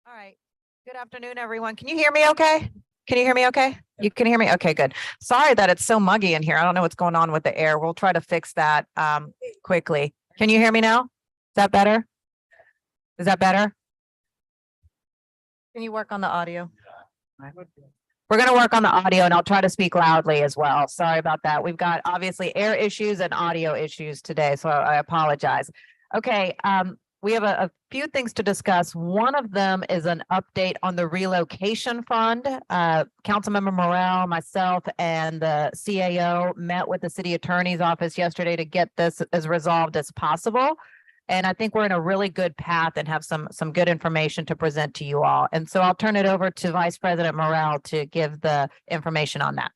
All right. Good afternoon, everyone. Can you hear me okay? Can you hear me okay? You can hear me? Okay, good. Sorry that it's so muggy in here. I don't know what's going on with the air. We'll try to fix that quickly. Can you hear me now? Is that better? Is that better? Can you work on the audio? We're going to work on the audio and I'll try to speak loudly as well. Sorry about that. We've got obviously air issues and audio issues today, so I apologize. Okay, we have a few things to discuss. One of them is an update on the relocation fund. Councilmember Morrell, myself, and the CAO met with the city attorney's office yesterday to get this as resolved as possible. And I think we're in a really good path and have some good information to present to you all. And so I'll turn it over to Vice President Morrell to give the information on that.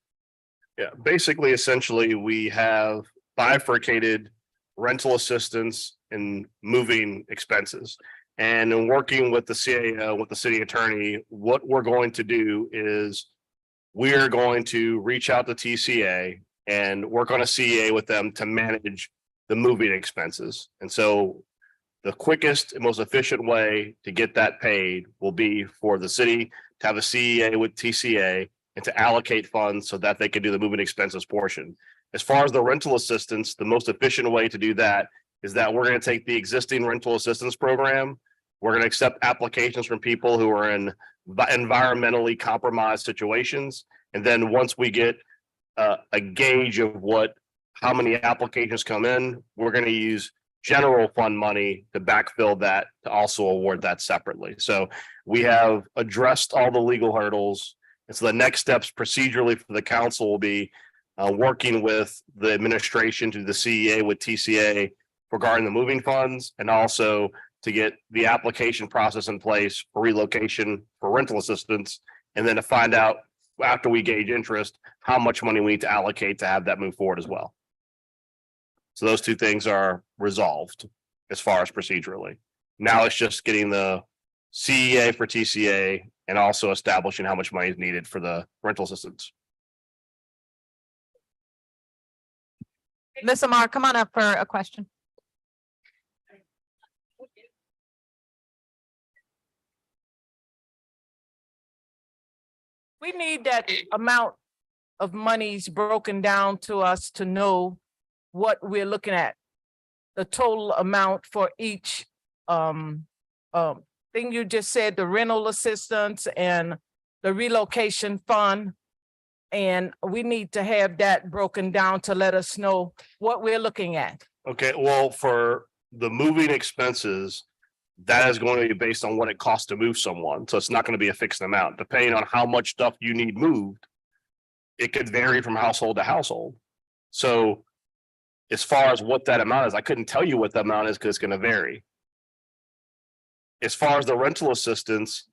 Yeah, basically, essentially, we have bifurcated rental assistance and moving expenses. And in working with the CAO, with the city attorney, what we're going to do is we are going to reach out to TCA and work on a CEA with them to manage the moving expenses. And so the quickest and most efficient way to get that paid will be for the city to have a CEA with TCA and to allocate funds so that they can do the moving expenses portion. As far as the rental assistance, the most efficient way to do that is that we're going to take the existing rental assistance program. We're going to accept applications from people who are in environmentally compromised situations. And then once we get a gauge of how many applications come in, we're going to use general fund money to backfill that to also award that separately. So we have addressed all the legal hurdles. And so the next steps procedurally for the council will be working with the administration to the CEA with TCA regarding the moving funds, and also to get the application process in place for relocation for rental assistance, and then to find out after we gauge interest, how much money we need to allocate to have that move forward as well. So those two things are resolved as far as procedurally. Now it's just getting the CEA for TCA and also establishing how much money is needed for the rental assistance. Ms. Amar, come on up for a question. We need that amount of monies broken down to us to know what we're looking at. The total amount for each thing you just said, the rental assistance and the relocation fund. And we need to have that broken down to let us know what we're looking at. Okay, well, for the moving expenses, that is going to be based on what it costs to move someone. So it's not going to be a fixed amount, depending on how much stuff you need moved. It could vary from household to household. So as far as what that amount is, I couldn't tell you what the amount is because it's going to vary. As far as the rental assistance,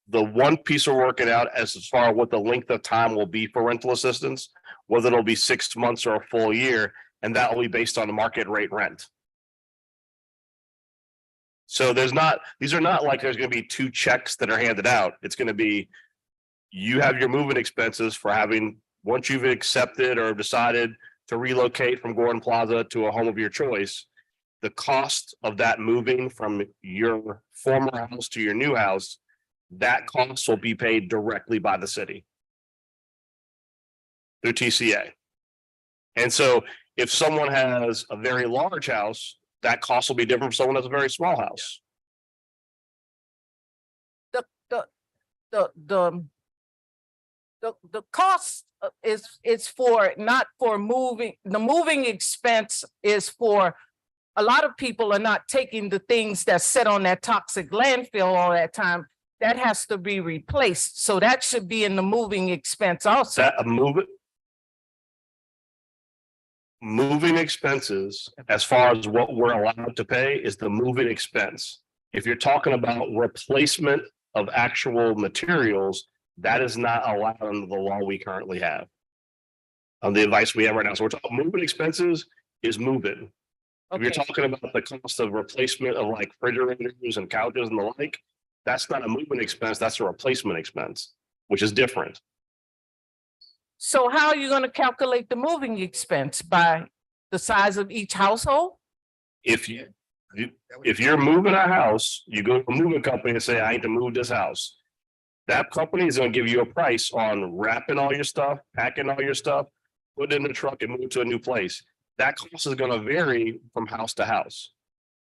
the one piece we're working out as far as what the length of time will be for rental assistance, whether it'll be 6 months or a full year, and that will be based on the market rate rent. So these are not like there's going to be 2 checks that are handed out. It's going to be, you have your moving expenses for having, once you've accepted or decided to relocate from Gordon Plaza to a home of your choice, the cost of that moving from your former house to your new house, that cost will be paid directly by the city through TCA. And so if someone has a very large house, that cost will be different from someone who has a very small house. The cost is for, not for moving, the moving expense is for, a lot of people are not taking the things that sit on that toxic landfill all that time. That has to be replaced. So that should be in the moving expense also. That moving expenses, as far as what we're allowed to pay, is the moving expense. If you're talking about replacement of actual materials, that is not allowed under the law we currently have. On the advice we have right now. So we're talking moving expenses is moving. If you're Okay, talking about the cost of replacement of like refrigerators and couches and the like, that's not a moving expense, that's a replacement expense, which is different. so how are you gonna calculate the moving expense? By the size of each household? If you're moving a house, you go to a moving company and say, I need to move this house. That company is gonna give you a price on wrapping all your stuff, packing all your stuff, put it in the truck and move it to a new place. That cost is gonna vary from house to house.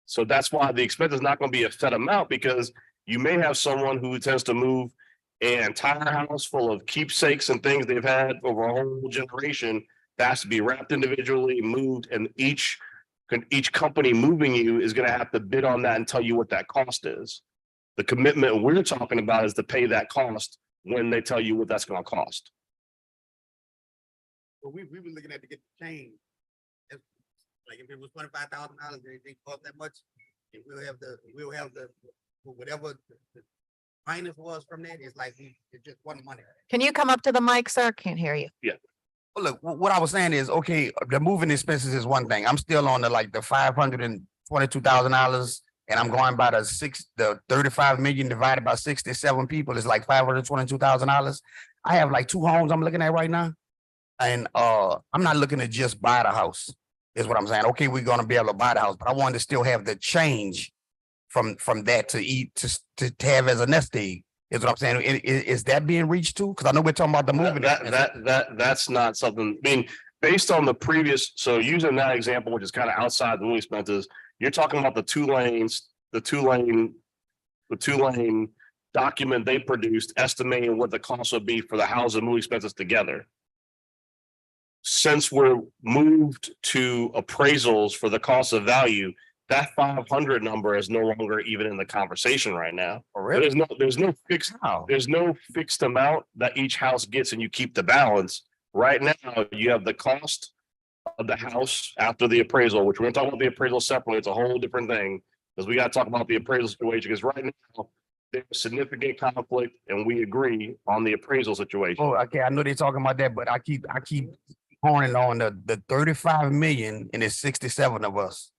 So that's why the expense is not gonna be a set amount, because you may have someone who tends to move an entire house full of keepsakes and things they've had over a whole generation that has to be wrapped individually, moved, and each company moving you is gonna have to bid on that and tell you what that cost is. The commitment we're talking about is to pay that cost when they tell you what that's gonna cost. But we were looking at to get the change. Like if it was $25,000, they cost that much, and we'll have the whatever the minus was from that, it's like it's just one money. Can you come up to the mic, sir? Can't hear you. Well, look, what I was saying is, okay, the moving expenses is one thing. I'm still on the $522,000, and I'm going by the 35 million divided by 67 people is like $522,000. I have like 2 homes I'm looking at right now. And I'm not looking to just buy the house, is what I'm saying. Okay, we're gonna be able to buy the house, but I wanted to still have the change from that to have as a nest egg, is what I'm saying. Is that being reached too? Because I know we're talking about the moving. That's not something, I mean, based on the previous, so using that example, which is kind of outside the moving expenses, you're talking about the two lane document they produced estimating what the cost would be for the house and moving expenses together. Since we're moved to appraisals for the cost of value, that 500 number is no longer even in the conversation right now. There's no fixed amount that each house gets and you keep the balance. Right now, you have the cost of the house after the appraisal, which we're gonna talk about the appraisal separately. It's a whole different thing, because we gotta talk about the appraisal situation, because right now there's significant conflict and we agree on the appraisal situation. Oh, okay, I know they're talking about that, but I keep horning on the 35 million and it's 67 of us.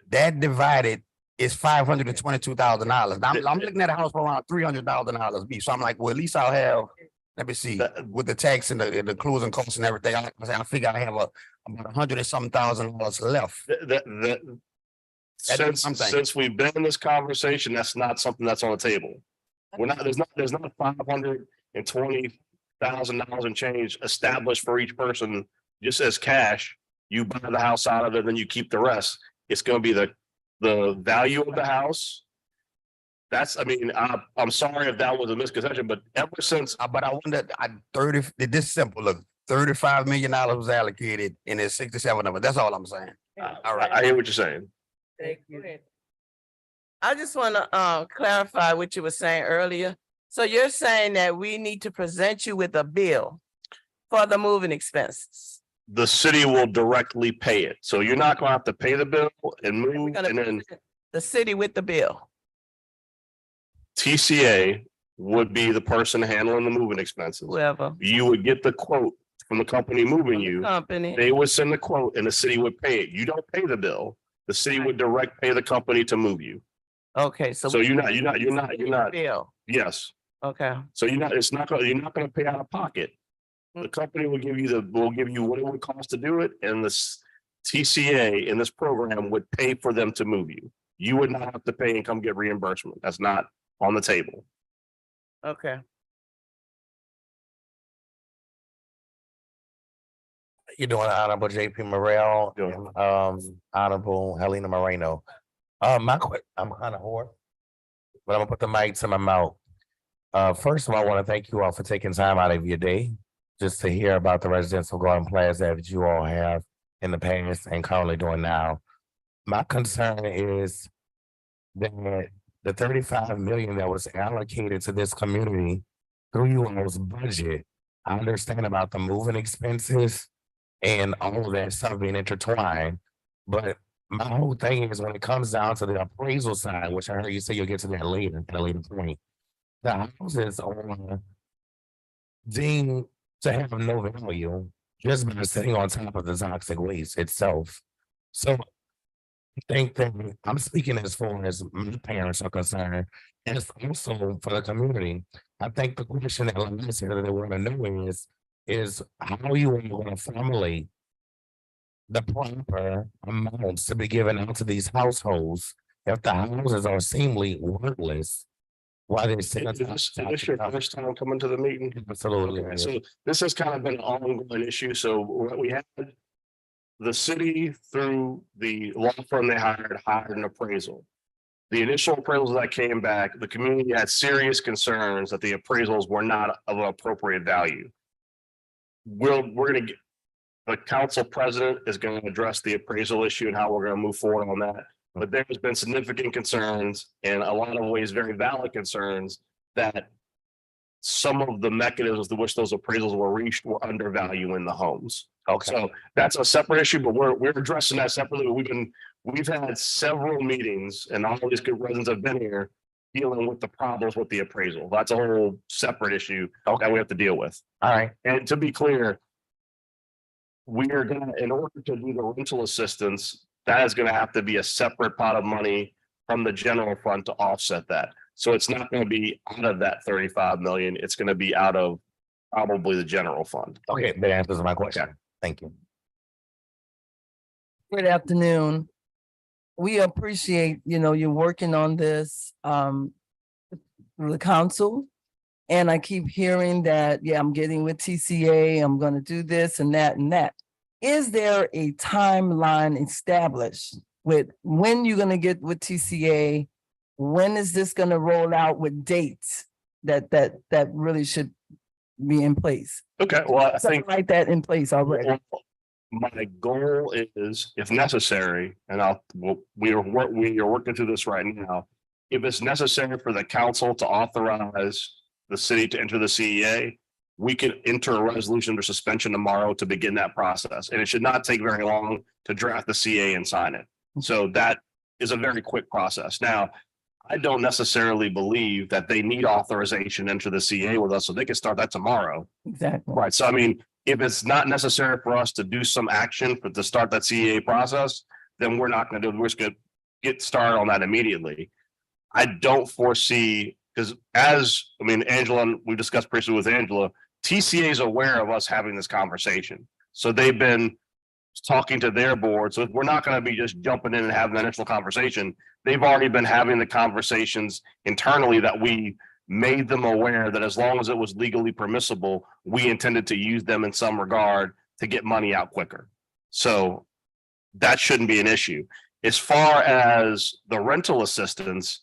That divided is $522,000. I'm looking at a house for around $300,000. So I'm like, well, at least I'll have, let me see, with the tax and the closing costs and everything, I figure I have about $100 and something thousand left. Since we've been in this conversation, that's not something that's on the table. There's not $520,000 and change established for each person, just as cash. You buy the house out of it, then you keep the rest. It's gonna be the value of the house. I'm sorry if that was a misconception, but ever since. But I wonder, this is simple, look, $35 million was allocated and there's 67 of it. That's all I'm saying. All right, I hear what you're saying. Thank you. I just want to clarify what you were saying earlier. So you're saying that we need to present you with a bill for the moving expenses? The city will directly pay it. So you're not gonna have to pay the bill and We're move, gonna and then present the city with the bill. TCA would be the person handling the moving expenses. Whoever. You would get the quote from the company moving you. Company. They would send the quote and the city would pay it. You don't pay the bill. The city would direct pay the company to move you. Okay, so. So you're not, Bill, yes. okay. So you're not gonna pay out of pocket. The company will give you what it would cost to do it, and this TCA in this program would pay for them to move you. You would not have to pay and come get reimbursement. That's not on the table. Okay. You're doing Honorable JP Morrell, Doing. Honorable Helena Moreno. I'm kind of hoarse, but I'm gonna put the mic to my mouth. First of all, I want to thank you all for taking time out of your day just to hear about the residential Garden Plaza that you all have in the past and currently doing now. My concern is that the 35 million that was allocated to this community through you all's budget, I understand about the moving expenses and all of that stuff being intertwined, but my whole thing is when it comes down to the appraisal side, which I heard you say you'll get to that later, at a later point. The houses are deemed to have no value just by sitting on top of the toxic waste itself. So I think that I'm speaking as far as my parents are concerned, and it's also for the community. I think the question that lies here that we're gonna know is how you are gonna formulate the proper amounts to be given out to these households if the houses are seemingly worthless. Why they say Is this your first time coming to the meeting? Absolutely. Okay, so this has kind of been an ongoing issue. So what we had, the city through the law firm they hired an appraisal. The initial appraisals that came back, the community had serious concerns that the appraisals were not of appropriate value. We're gonna get, the council president is going to address the appraisal issue and how we're going to move forward on that. But there's been significant concerns and a lot of ways, very valid concerns that some of the mechanisms to which those appraisals were reached were undervaluing the homes. Okay. So that's a separate issue, but we're addressing that separately. We've had several meetings and all these good residents have been here dealing with the problems with the appraisal. That's a whole separate issue that we have to deal with. All right. And to be clear, we are gonna, in order to do the rental assistance, that is gonna have to be a separate pot of money from the general fund to offset that. So it's not gonna be out of that 35 million, it's gonna be out of probably the general fund. Okay, that answers my question. Thank you. Good afternoon. We appreciate, you working on this, the council. And I keep hearing that, yeah, I'm getting with TCA, I'm gonna do this and that and that. Is there a timeline established with when you're gonna get with TCA? When is this gonna roll out with dates that really should be in place? Okay, well, I Something think like that in place already. my goal is, if necessary, and we are working through this right now. If it's necessary for the council to authorize the city to enter the CEA, we could enter a resolution or suspension tomorrow to begin that process. And it should not take very long to draft the CA and sign it. So that is a very quick process. Now, I don't necessarily believe that they need authorization to enter the CA with us, so they can start that tomorrow. Exactly. Right. So I mean, if it's not necessary for us to do some action to start that CEA process, then we're not going to do it. We're just going to get started on that immediately. I don't foresee, because Angela, we discussed previously with Angela, TCA is aware of us having this conversation. So they've been talking to their board. So we're not going to be just jumping in and having an initial conversation. They've already been having the conversations internally that we made them aware that as long as it was legally permissible, we intended to use them in some regard to get money out quicker. So that shouldn't be an issue. As far as the rental assistance,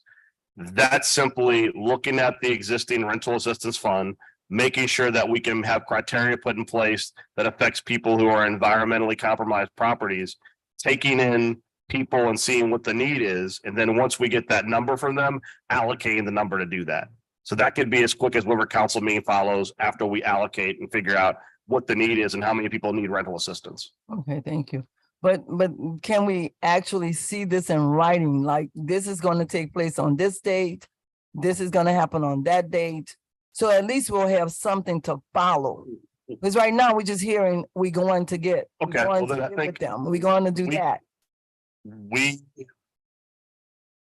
that's simply looking at the existing rental assistance fund, making sure that we can have criteria put in place that affects people who are environmentally compromised properties, taking in people and seeing what the need is. And then once we get that number from them, allocating the number to do that. So that could be as quick as whatever council meeting follows after we allocate and figure out what the need is and how many people need rental assistance. Okay, thank you. But can we actually see this in writing? Like, this is gonna take place on this date, this is gonna happen on that date. So at least we'll have something to follow. Because right now, we're just hearing, we're going to get. we're Okay, going well, to then I get with think them, we're going to do we- that.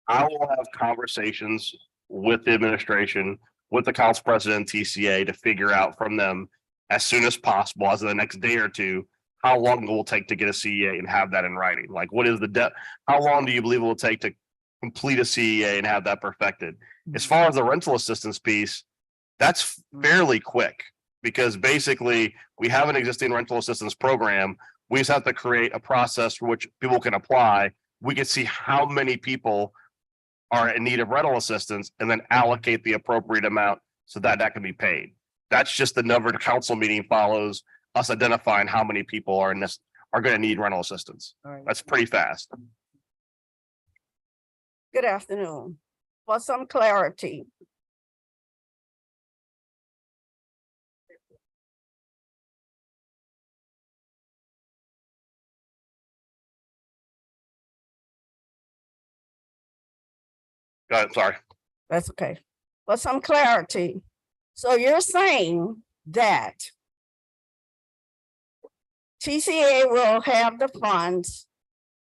I will have conversations with the administration, with the council president, TCA, to figure out from them as soon as possible, as of the next day or two, how long it will take to get a CEA and have that in writing. Like, what is the depth? How long do you believe it will take to complete a CEA and have that perfected? As far as the rental assistance piece, that's fairly quick, because basically we have an existing rental assistance program. We just have to create a process for which people can apply. We can see how many people are in need of rental assistance and then allocate the appropriate amount so that that can be paid. That's just the number the council meeting follows us identifying how many people are in this, are going to need rental assistance. All right. That's pretty fast. Good afternoon. For some clarity. Go ahead, sorry. That's okay. For some clarity. So you're saying that TCA will have the funds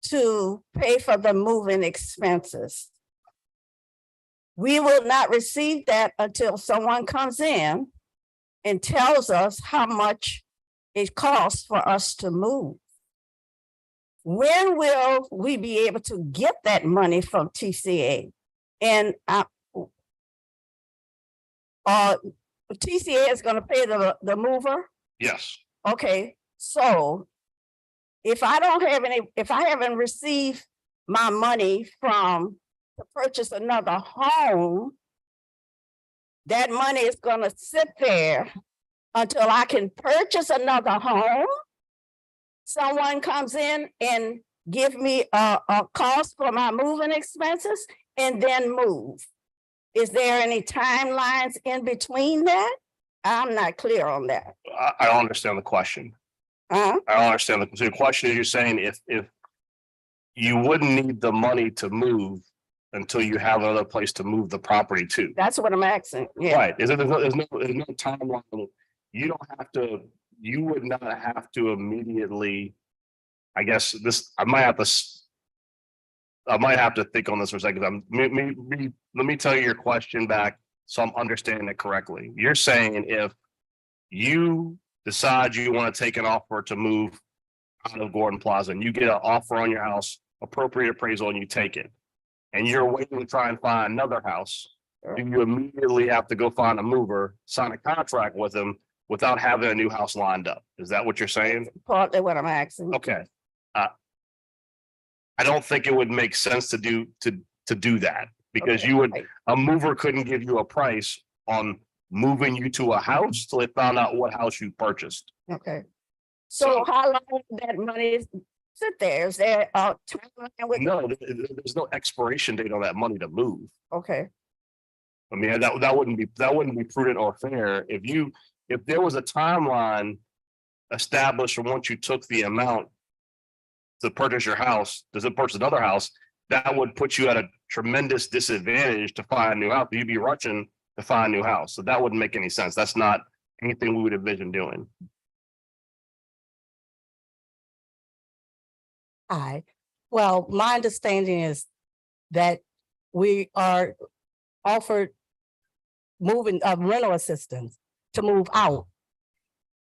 to pay for the moving expenses. We will not receive that until someone comes in and tells us how much it costs for us to move. When will we be able to get that money from TCA? And TCA is gonna pay the mover? Yes. Okay, so if I don't have any, if I haven't received my money to purchase another home, that money is gonna sit there until I can purchase another home. Someone comes in and give me a cost for my moving expenses and then move. Is there any timelines in between that? I'm not clear on that. I don't understand the question. Huh? I don't understand the question is, you're saying if you wouldn't need the money to move until you have another place to move the property to. That's what I'm asking. Yeah. Right, there's no timeline. You don't have to, you would not have to immediately, I guess I might have to think on this for a second. Let me tell you your question back so I'm understanding it correctly. You're saying if you decide you want to take an offer to move out of Gordon Plaza and you get an offer on your house, appropriate appraisal, and you take it, and you're waiting to try and find another house, do you immediately have to go find a mover, sign a contract with them without having a new house lined up? Is that what you're saying? Partly what I'm asking. Okay. I don't think it would make sense to do that, because Okay, you would, right. a mover couldn't give you a price on moving you to a house till they found out what house you purchased. Okay. So how long will that money sit there? Is there a timeline with? No, there's no expiration date on that money to move. Okay, I mean, that wouldn't be prudent or fair. If there was a timeline established from once you took the amount to purchase your house, to purchase another house, that would put you at a tremendous disadvantage to find a new house. You'd be rushing to find a new house. So that wouldn't make any sense. That's not anything we would envision doing. Well, my understanding is that we are offered moving rental assistance to move out.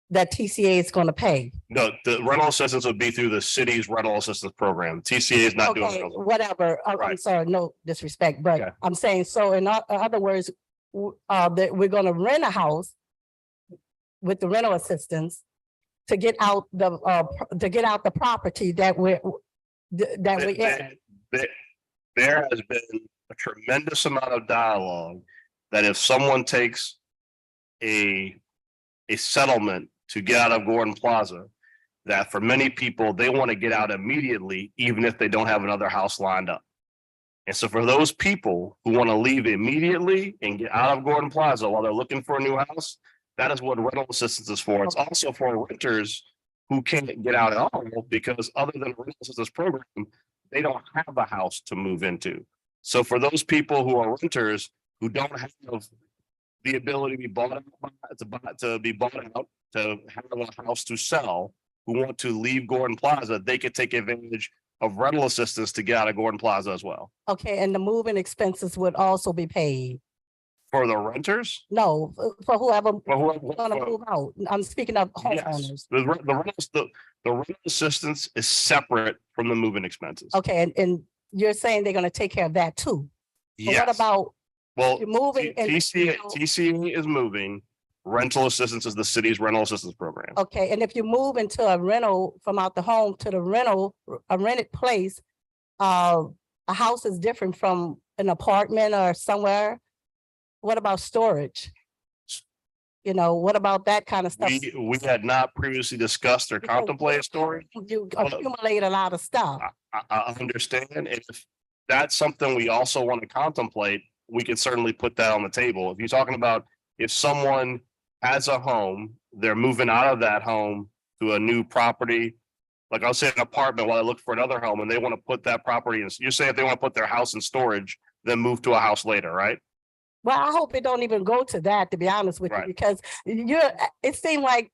That TCA is gonna pay. No, the rental assistance would be through the city's rental assistance program. TCA is not doing Okay, it. whatever. I'm Right. sorry, no disrespect, Okay. but I'm saying, so in other words, that we're gonna rent a house with the rental assistance to get out the property that we're in. There has been a tremendous amount of dialogue that if someone takes a settlement to get out of Gordon Plaza, that for many people, they want to get out immediately, even if they don't have another house lined up. And so for those people who want to leave immediately and get out of Gordon Plaza while they're looking for a new house, that is what rental assistance is for. It's also for renters who can't get out at all because other than the rental assistance program, they don't have a house to move into. So for those people who are renters who don't have the ability to be bought out, to be bought out, to have a house to sell, who want to leave Gordon Plaza, they could take advantage of rental assistance to get out of Gordon Plaza as well. Okay, and the moving expenses would also be paid? For the renters? No, for whoever For gonna move out. I'm speaking of yes, homeowners. the rental assistance is separate from the moving expenses. Okay, and you're saying they're gonna take care of that too? But what Yes. about, Well, you're moving and- TCA is moving. Rental assistance is the city's rental assistance program. okay, and if you move into a rental from out the home to the rental, a rented place, a house is different from an apartment or somewhere. What about storage? You know, what about that kind of stuff? We had not previously discussed or contemplated storage. You accumulate a lot of stuff. I understand. If that's something we also want to contemplate, we could certainly put that on the table. If you're talking about if someone has a home, they're moving out of that home to a new property, like I'll say an apartment while they look for another home and they want to put that property in, you say if they want to put their house in storage, then move to a house later, right? Well, I hope it don't even go to that, to be honest with you, Right. because it seemed like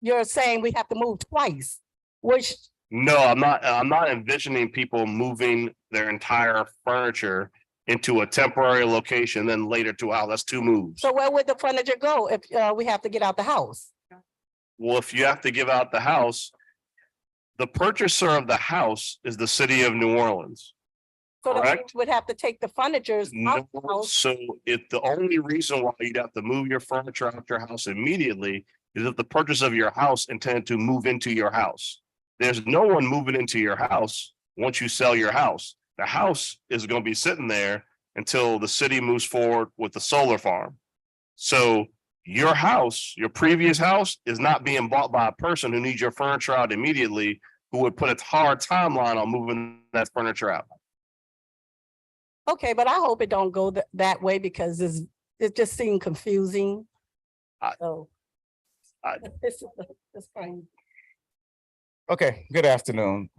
you're saying we have to move twice, which, No, I'm not envisioning people moving their entire furniture into a temporary location, then later to a house. That's two moves. so where would the furniture go if we have to get out the house? Well, if you have to give out the house, the purchaser of the house is the city of New Orleans. So that Correct. we would have to take the furnitures out the No, house. so if the only reason why you'd have to move your furniture out your house immediately is if the purchase of your house intended to move into your house. There's no one moving into your house once you sell your house. The house is going to be sitting there until the city moves forward with the solar farm. So your house, your previous house, is not being bought by a person who needs your furniture out immediately, who would put a hard timeline on moving that furniture out. Okay, but I hope it don't go that way because it just seemed confusing. I- So. I- This is fine. Okay, good afternoon.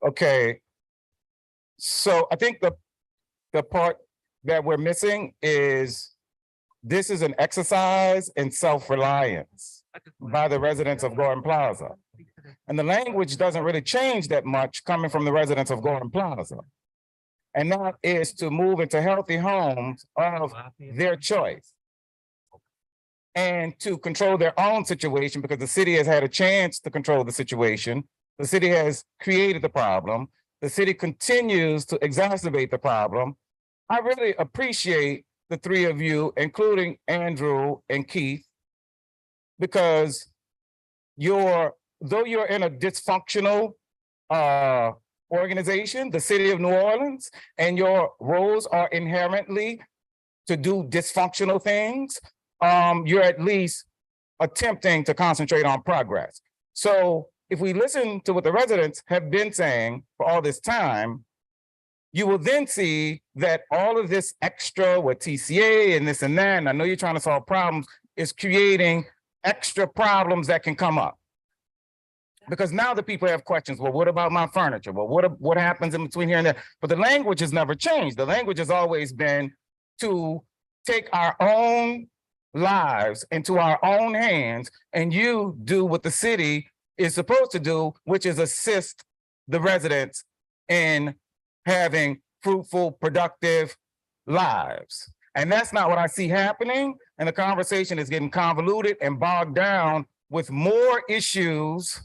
Okay. So I think the part that we're missing is this is an exercise in self-reliance by the residents of Gordon Plaza. And the language doesn't really change that much coming from the residents of Gordon Plaza. And that is to move into healthy homes of their choice. And to control their own situation because the city has had a chance to control the situation. The city has created the problem. The city continues to exacerbate the problem. I really appreciate the three of you, including Andrew and Keith, because though you're in a dysfunctional organization, the city of New Orleans, and your roles are inherently to do dysfunctional things, you're at least attempting to concentrate on progress. So if we listen to what the residents have been saying for all this time, you will then see that all of this extra with TCA and this and that, and I know you're trying to solve problems, is creating extra problems that can come up. Because now the people have questions. Well, what about my furniture? Well, what happens in between here and there? But the language has never changed. The language has always been to take our own lives into our own hands and you do what the city is supposed to do, which is assist the residents in having fruitful, productive lives. And that's not what I see happening. And the conversation is getting convoluted and bogged down with more issues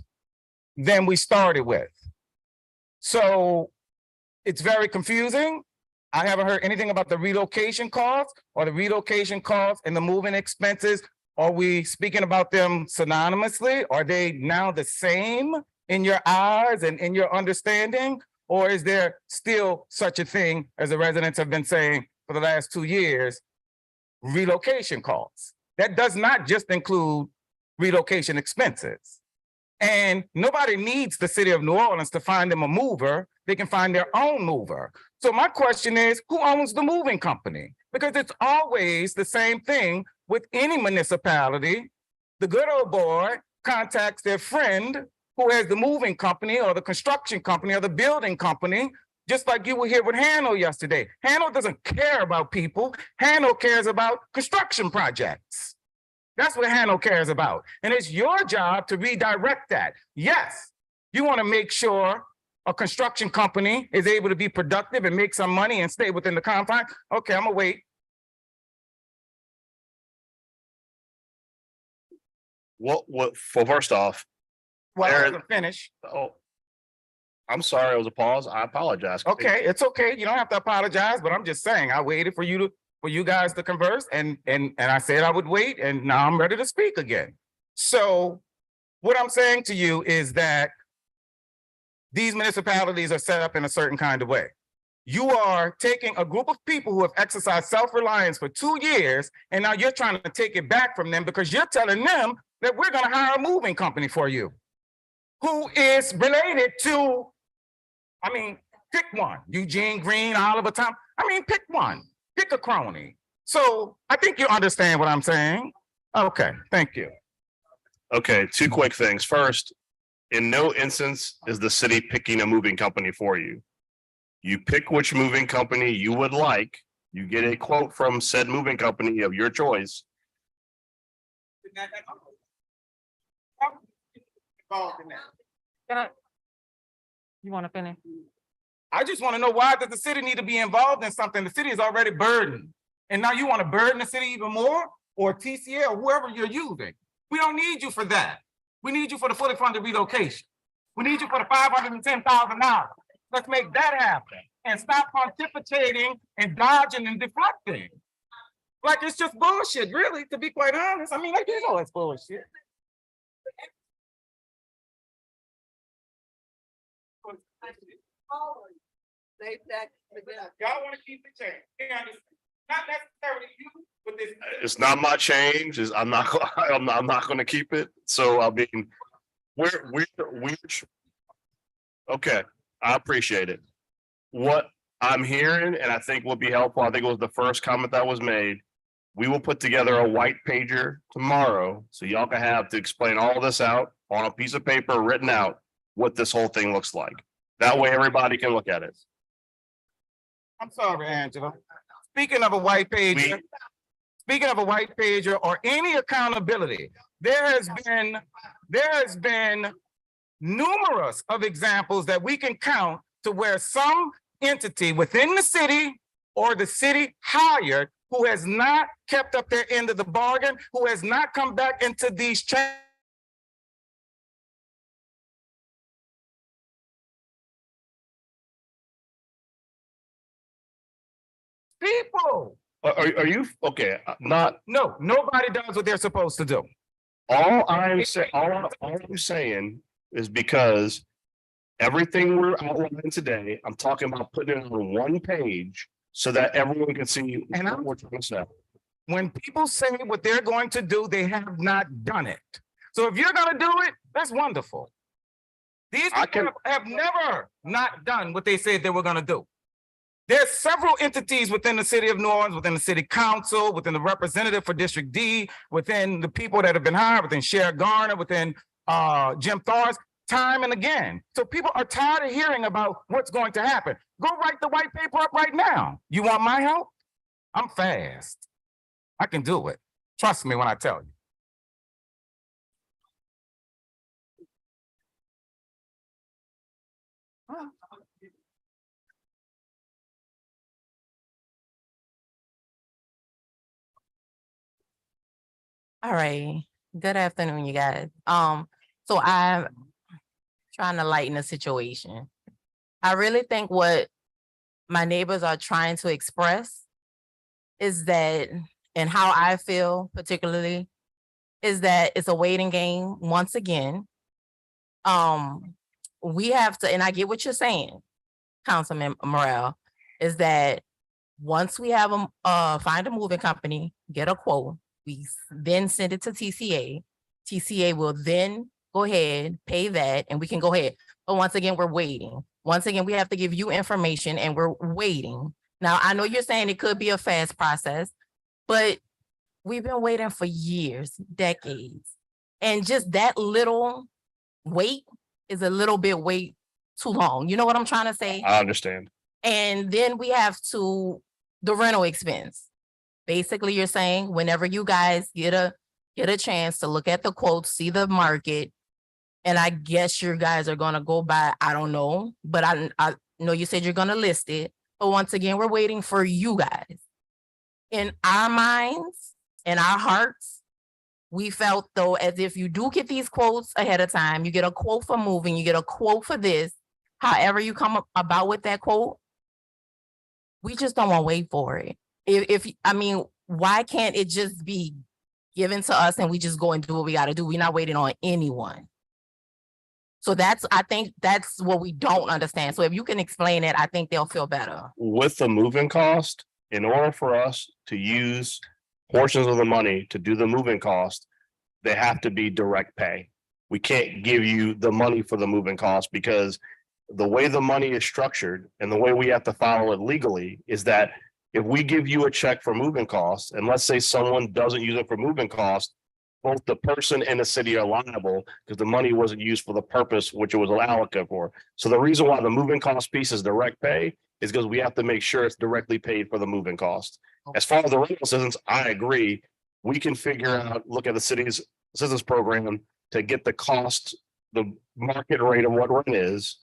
than we started with. So it's very confusing. I haven't heard anything about the relocation costs and the moving expenses. Are we speaking about them synonymously? Are they now the same in your eyes and in your understanding? Or is there still such a thing, as the residents have been saying for the last 2 years, relocation costs? That does not just include relocation expenses. And nobody needs the city of New Orleans to find them a mover. They can find their own mover. So my question is, who owns the moving company? Because it's always the same thing with any municipality. The good old boy contacts their friend who has the moving company or the construction company or the building company, just like you were here with Hano yesterday. Hano doesn't care about people. Hano cares about construction projects. That's what Hano cares about. And it's your job to redirect that. Yes, you want to make sure a construction company is able to be productive and make some money and stay within the confines. Okay, I'm gonna wait. Well, first off, Well, I Aaron- wasn't finished. oh, I'm sorry, it was a pause. I apologize. Okay, it's okay. You don't have to apologize, but I'm just saying, I waited for you guys to converse and I said I would wait and now I'm ready to speak again. So what I'm saying to you is that these municipalities are set up in a certain kind of way. You are taking a group of people who have exercised self-reliance for 2 years, and now you're trying to take it back from them because you're telling them that we're gonna hire a moving company for you who is related to, I mean, pick one, Eugene Green, Oliver Tom. I mean, pick one, pick a crony. So I think you understand what I'm saying. Okay, thank you. Okay, two quick things. First, in no instance is the city picking a moving company for you. You pick which moving company you would like. You get a quote from said moving company of your choice. You want to finish? I just want to know, why does the city need to be involved in something? The city is already burdened. And now you want to burden the city even more, or TCA or whoever you're using. We don't need you for that. We need you for the fully funded relocation. We need you for the $510,000. Let's make that happen and stop pontificating and dodging and deflecting. Like, it's just bullshit, really, to be quite honest. I mean, like, you know it's bullshit. Y'all want to keep the change. Not necessarily you, but this. It's not my change. I'm not going to keep it. So I mean, we're okay. I appreciate it. What I'm hearing, and I think will be helpful, I think it was the first comment that was made. We will put together a white pager tomorrow, so y'all can have to explain all this out on a piece of paper written out, what this whole thing looks like. That way everybody can look at it. I'm sorry, Angela. Speaking of a white pager, or any accountability, there has been numerous of examples that we can count to where some entity within the city or the city hired who has not kept up their end of the bargain, who has not come back into these people. Are you, okay, not, No, nobody does what they're supposed to do. all I'm saying is because everything we're outlining today, I'm talking about putting it on one page so that everyone can see And what we're trying to say. When people say what they're going to do, they have not done it. So if you're gonna do it, that's wonderful. These I people can- have never not done what they said they were gonna do. There's several entities within the city of New Orleans, within the city council, within the representative for District D, within the people that have been hired, within Sherrod Garner, within Jim Thor's, time and again. So people are tired of hearing about what's going to happen. Go write the white paper up right now. You want my help? I'm fast. I can do it. Trust me when I tell you. All right. Good afternoon, you guys. So I'm trying to lighten the situation. I really think what my neighbors are trying to express is that, and how I feel particularly, is that it's a waiting game once again. We have to, and I get what you're saying, Councilman Morrell, is that once we have find a moving company, get a quote, we then send it to TCA. TCA will then go ahead, pay that, and we can go ahead. But once again, we're waiting. Once again, we have to give you information and we're waiting. Now, I know you're saying it could be a fast process, but we've been waiting for years, decades. And just that little wait is a little bit wait too long. You know what I'm trying to say? I understand. And then we have the rental expense. Basically, you're saying whenever you guys get a chance to look at the quotes, see the market, and I guess you guys are gonna go by, I don't know, but I know you said you're gonna list it. But once again, we're waiting for you guys. In our minds, in our hearts, we felt though, as if you do get these quotes ahead of time, you get a quote for moving, you get a quote for this, however you come about with that quote, we just don't want to wait for it. I mean, why can't it just be given to us and we just go and do what we got to do? We're not waiting on anyone. So I think that's what we don't understand. So if you can explain it, I think they'll feel better. With the moving cost, in order for us to use portions of the money to do the moving cost, they have to be direct pay. We can't give you the money for the moving cost because the way the money is structured and the way we have to follow it legally is that if we give you a check for moving costs, and let's say someone doesn't use it for moving costs, both the person and the city are liable because the money wasn't used for the purpose which it was allocated for. So the reason why the moving cost piece is direct pay is because we have to make sure it's directly paid for the moving cost. As far as the rental assistance, I agree. We can figure out, look at the city's assistance program to get the cost, the market rate of what rent is.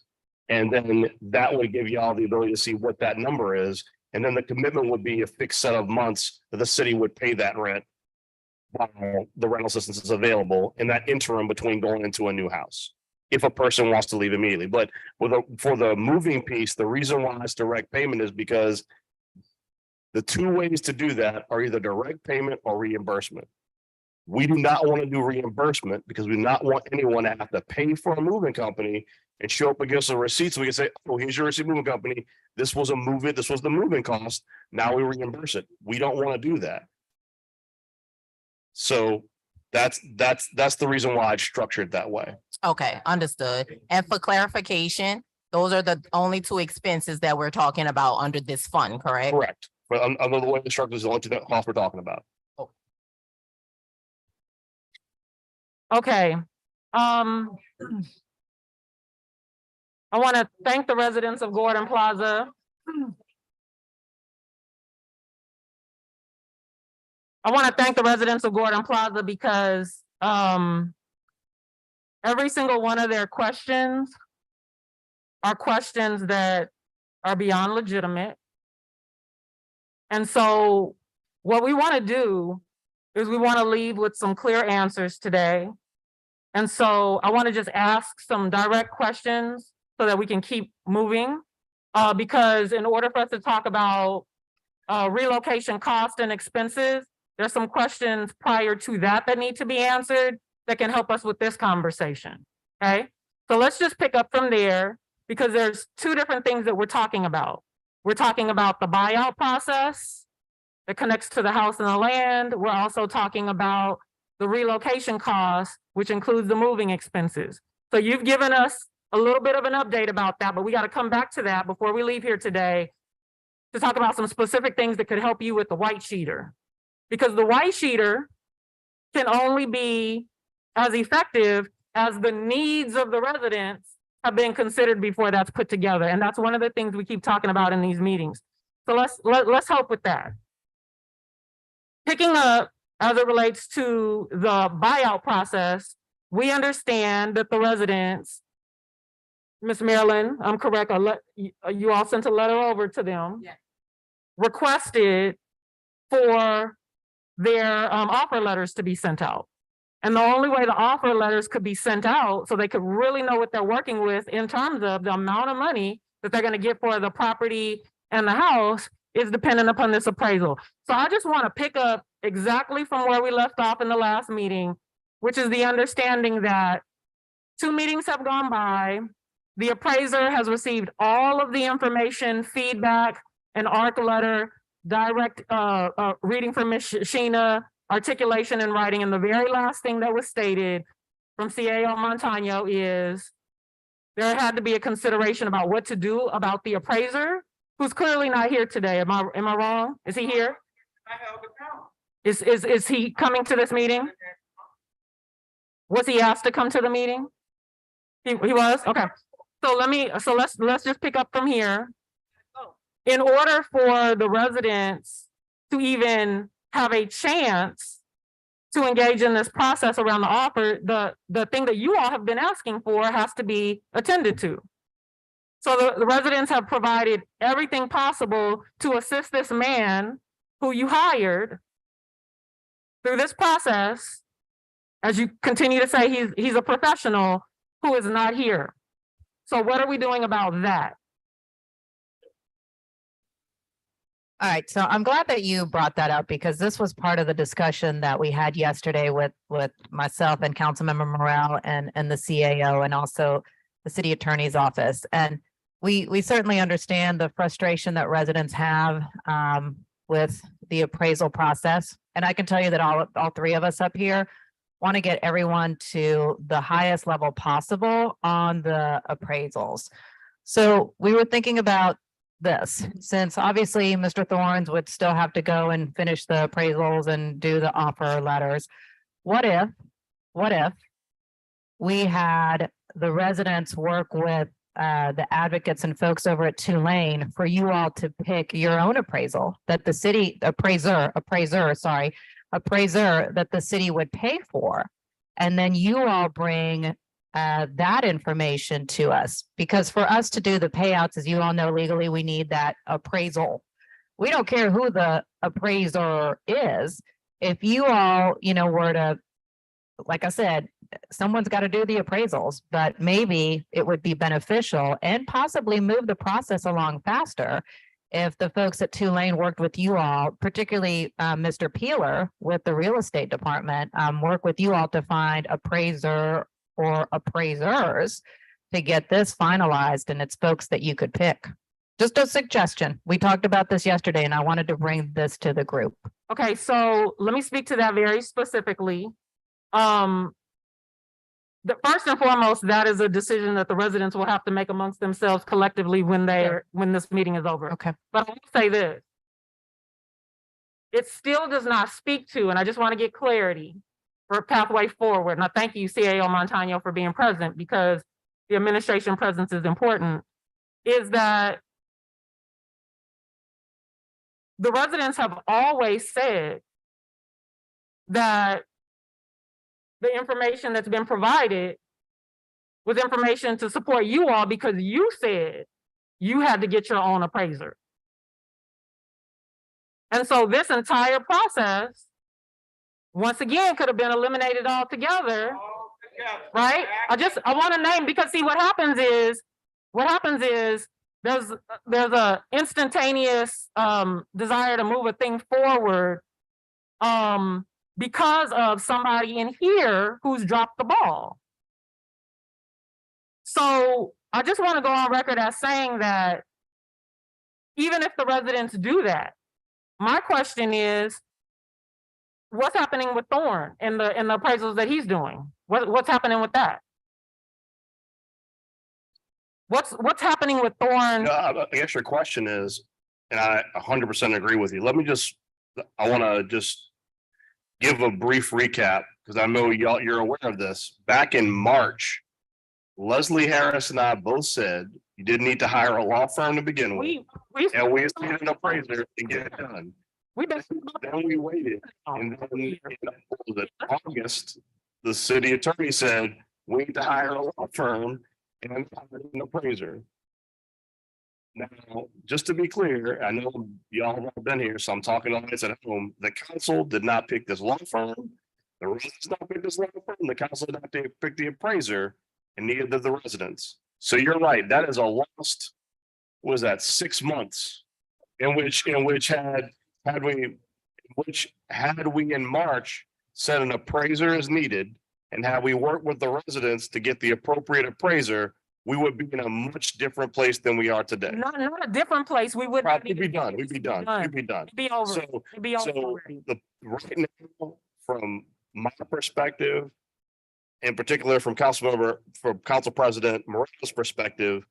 And then that would give you all the ability to see what that number is. And then the commitment would be a fixed set of months that the city would pay that rent while the rental assistance is available in that interim between going into a new house. If a person wants to leave immediately, but for the moving piece, the reason why it's direct payment is because the two ways to do that are either direct payment or reimbursement. We do not want to do reimbursement because we do not want anyone to have to pay for a moving company and show up against a receipt. So we can say, oh, here's your receipt moving company. This was this was the moving cost. Now we reimburse it. We don't want to do that. So that's the reason why it's structured that way. Okay, understood. And for clarification, those are the only two expenses that we're talking about under this fund, correct? Correct. But under the way the structure is the only two costs we're talking about. Okay. I want to thank the residents of Gordon Plaza. I want to thank the residents of Gordon Plaza because every single one of their questions are questions that are beyond legitimate. And so what we want to do is we want to leave with some clear answers today. And so I want to just ask some direct questions so that we can keep moving. Because in order for us to talk about relocation cost and expenses, there's some questions prior to that need to be answered that can help us with this conversation, okay? So let's just pick up from there because there's two different things that we're talking about. We're talking about the buyout process that connects to the house and the land. We're also talking about the relocation cost, which includes the moving expenses. So you've given us a little bit of an update about that, but we got to come back to that before we leave here today to talk about some specific things that could help you with the white sheeter. Because the white sheeter can only be as effective as the needs of the residents have been considered before that's put together. And that's one of the things we keep talking about in these meetings. So let's help with that. Picking up as it relates to the buyout process, we understand that the residents, Ms. Marilyn, I'm correct, you all sent a letter over to them. Yeah. Requested for their offer letters to be sent out. And the only way the offer letters could be sent out so they could really know what they're working with in terms of the amount of money that they're going to get for the property and the house is dependent upon this appraisal. So I just want to pick up exactly from where we left off in the last meeting, which is the understanding that 2 meetings have gone by. The appraiser has received all of the information, feedback, an ARC letter, direct reading from Ms. Sheena, articulation in writing, and the very last thing that was stated from CAO Montano is there had to be a consideration about what to do about the appraiser, who's clearly not here today. Am I wrong? Is he here? Is he coming to this meeting? Was he asked to come to the meeting? He was? Okay. So let's just pick up from here. In order for the residents to even have a chance to engage in this process around the offer, the thing that you all have been asking for has to be attended to. So the residents have provided everything possible to assist this man who you hired through this process, as you continue to say he's a professional who is not here. So what are we doing about that? All right, so I'm glad that you brought that up because this was part of the discussion that we had yesterday with myself and Councilmember Morrell and the CAO and also the city attorney's office. And we certainly understand the frustration that residents have with the appraisal process. And I can tell you that all three of us up here want to get everyone to the highest level possible on the appraisals. So we were thinking about this, since obviously Mr. Thorns would still have to go and finish the appraisals and do the offer letters. What if we had the residents work with the advocates and folks over at Tulane for you all to pick your own appraisal that the city appraiser that the city would pay for. And then you all bring that information to us, because for us to do the payouts, as you all know, legally, we need that appraisal. We don't care who the appraiser is. If you all, were to, like I said, someone's got to do the appraisals, but maybe it would be beneficial and possibly move the process along faster if the folks at Tulane worked with you all, particularly Mr. Peeler with the real estate department, work with you all to find appraiser or appraisers to get this finalized, and it's folks that you could pick. Just a suggestion. We talked about this yesterday and I wanted to bring this to the group. Okay, so let me speak to that very specifically. The first and foremost, that is a decision that the residents will have to make amongst themselves collectively when this meeting is over. Okay. But I will say this. It still does not speak to, and I just want to get clarity for a pathway forward. And I thank you, CAO Montano, for being present, because the administration presence is important, is that the residents have always said that the information that's been provided was information to support you all because you said you had to get your own appraiser. And so this entire process, once again, could have been eliminated altogether, right? I want to name, because see, what happens is there's a instantaneous desire to move a thing forward because of somebody in here who's dropped the ball. So I just want to go on record as saying that even if the residents do that, my question is, what's happening with Thorne and the appraisals that he's doing? What's happening with that? What's happening with Thorne? I guess your question is, and I 100% agree with you. I want to just give a brief recap, because I know you're aware of this. Back in March, Leslie Harris and I both said you didn't need to hire a law firm to begin with, and we needed an appraiser to get it done. Then we waited, and then in August, the city attorney said we need to hire a law firm and an appraiser. Now, just to be clear, I know y'all have all been here, so I'm talking on this at home. The council did not pick this law firm. The residents did not pick this law firm. The council did not pick the appraiser, and neither did the residents. So you're right. That is a lost, what was that, 6 months in which had we in March said an appraiser is needed, and had we worked with the residents to get the appropriate appraiser, we would be in a much different place than we are today. Not a different place. We would. We'd be done. We'd be done. It'd be over. So, It'd be over so already. right now, from my perspective, in particular from Council President Morales' perspective,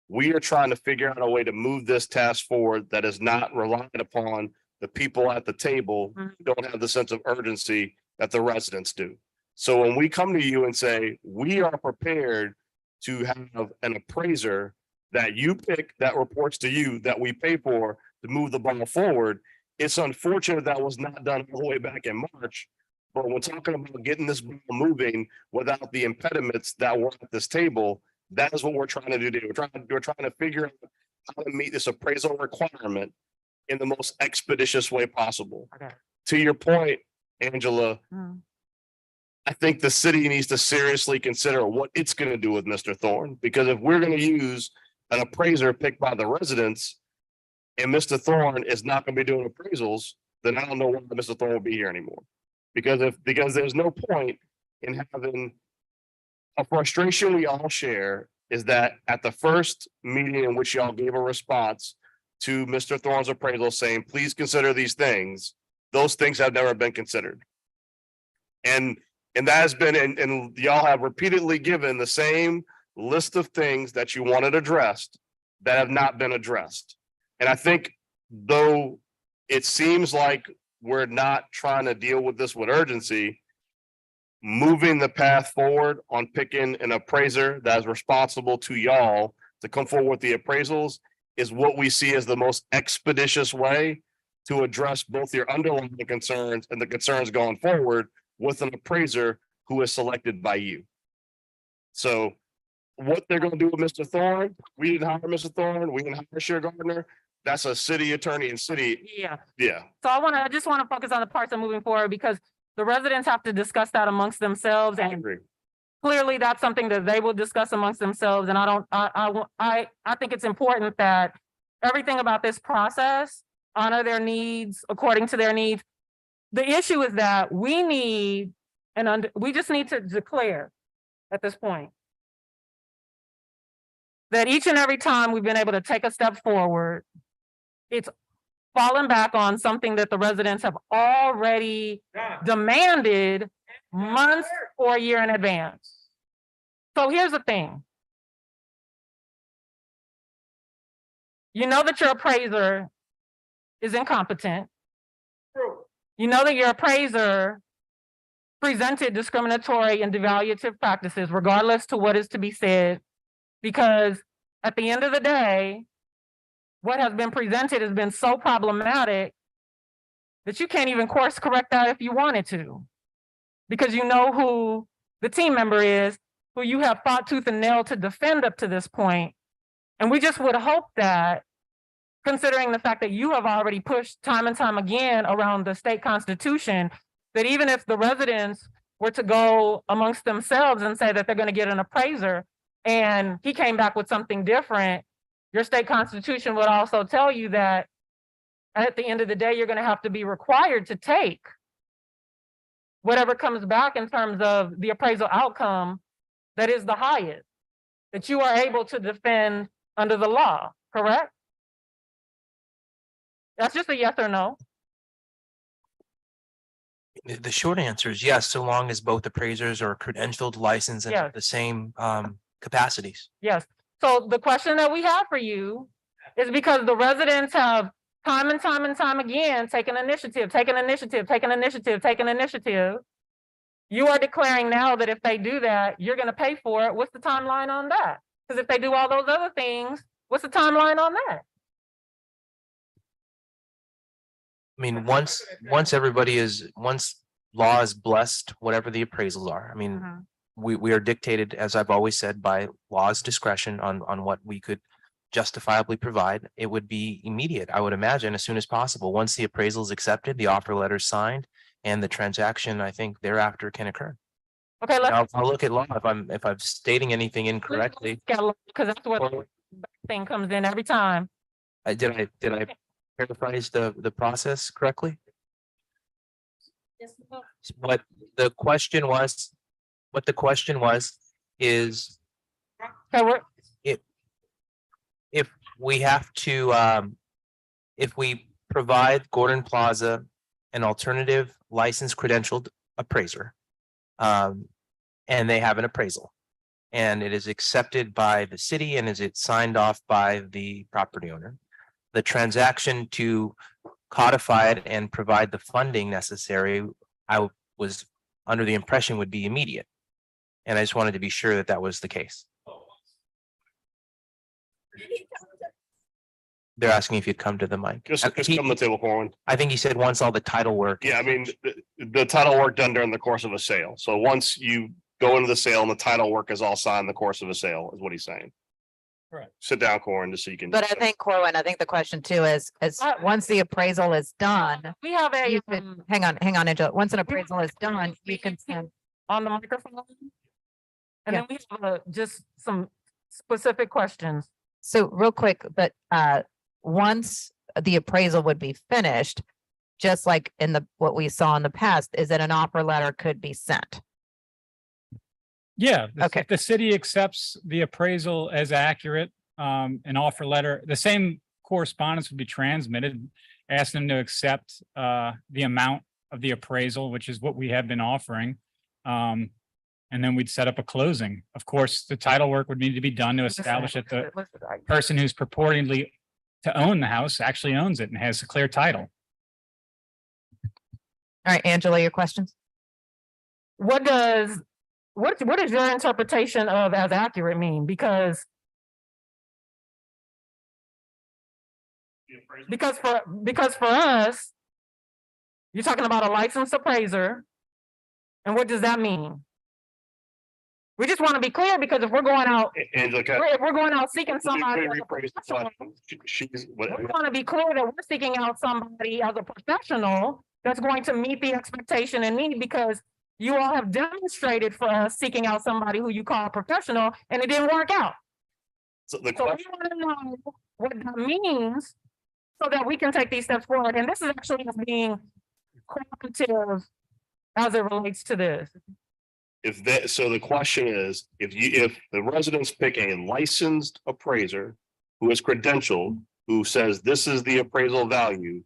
we are trying to figure out a way to move this task forward that is not reliant upon the people at the table who don't have the sense of urgency that the residents do. So when we come to you and say, we are prepared to have an appraiser that you pick that reports to you that we pay for to move the ball forward, it's unfortunate that was not done all the way back in March. But when talking about getting this ball moving without the impediments that were at this table, that is what we're trying to do today. We're trying to figure out how to meet this appraisal requirement in the most expeditious way possible. Okay. To your point, Angela, I think the city needs to seriously consider what it's going to do with Mr. Thorne, because if we're going to use an appraiser picked by the residents and Mr. Thorne is not going to be doing appraisals, then I don't know why Mr. Thorne will be here anymore. Because there's no point in having a frustration we all share is that at the first meeting in which y'all gave a response to Mr. Thorne's appraisal saying, please consider these things, those things have never been considered. And that has been, and y'all have repeatedly given the same list of things that you wanted addressed that have not been addressed. And I think though it seems like we're not trying to deal with this with urgency, moving the path forward on picking an appraiser that is responsible to y'all to come forward with the appraisals is what we see as the most expeditious way to address both your underlying concerns and the concerns going forward with an appraiser who is selected by you. So what they're going to do with Mr. Thorne, we didn't hire Mr. Thorne, we didn't hire Sheriff Gardner. That's a city attorney and city. Yeah. Yeah. So I just want to focus on the parts of moving forward because the residents have to discuss that amongst themselves, I and agree. clearly that's something that they will discuss amongst themselves. And I think it's important that everything about this process honor their needs according to their needs. The issue is that we need we just need to declare at this point that each and every time we've been able to take a step forward, it's fallen back on something that the residents have already demanded months or a year in advance. So here's the thing. You know that your appraiser is incompetent. You know that your appraiser presented discriminatory and devaluative practices, regardless to what is to be said, because at the end of the day, what has been presented has been so problematic that you can't even course correct that if you wanted to, because you know who the team member is, who you have fought tooth and nail to defend up to this point. And we just would hope that, considering the fact that you have already pushed time and time again around the state constitution, that even if the residents were to go amongst themselves and say that they're going to get an appraiser and he came back with something different, your state constitution would also tell you that at the end of the day, you're going to have to be required to take whatever comes back in terms of the appraisal outcome that is the highest, that you are able to defend under the law, correct? That's just a yes or no. The short answer is yes, so long as both appraisers are credentialed, licensed, and have the same capacities. Yes. So the question that we have for you is because the residents have time and time and time again taken initiative. You are declaring now that if they do that, you're going to pay for it. What's the timeline on that? Because if they do all those other things, what's the timeline on that? I mean, once law is blessed, whatever the appraisals are, I mean, we are dictated, as I've always said, by law's discretion on what we could justifiably provide. It would be immediate, I would imagine, as soon as possible. Once the appraisal is accepted, the offer letter is signed, and the transaction, I think, thereafter can occur. Okay, I'll look at law if I'm stating anything incorrectly. Because that's what the thing comes in every time. Did I paraphrase the process correctly? What the question was is if we have to if we provide Gordon Plaza an alternative licensed credentialed appraiser, and they have an appraisal. And it is accepted by the city and is it signed off by the property owner. The transaction to codify it and provide the funding necessary, I was under the impression would be immediate. And I just wanted to be sure that that was the case. They're asking if you'd come to the mic. Just come to the table, Corwin. I think he said once all the title work. Yeah, I mean, the title work done during the course of a sale. So once you go into the sale and the title work is all signed in the course of a sale, is what he's saying. Correct. Sit down, Corwin, just so you can. But I think, Corwin, I think the question too is once the appraisal is done, We have a, you can, hang on, Angela. Once an appraisal is done, you can send. on the microphone. And Yeah. then we have just some specific questions. So real quick, but once the appraisal would be finished, just like in what we saw in the past, is that an offer letter could be sent. Yeah. Okay. If the city accepts the appraisal as accurate, an offer letter, the same correspondence would be transmitted, asking them to accept the amount of the appraisal, which is what we have been offering. And then we'd set up a closing. Of course, the title work would need to be done to establish that the person who's purportedly to own the house actually owns it and has a clear title. All right, Angela, your questions? What is your interpretation of as accurate mean? Because for us, you're talking about a licensed appraiser. And what does that mean? We just want to be clear, because if we're going out, Angela, if we're going out seeking somebody, she's, we want to be clear that we're seeking out somebody as a professional that's going to meet the expectation and need, because you all have demonstrated for us seeking out somebody who you call a professional and it didn't work out. so the So we question, want to know what that means so that we can take these steps forward. And this is actually us being cooperative as it relates to this. so the question is, if the residents pick a licensed appraiser who is credentialed, who says this is the appraisal value,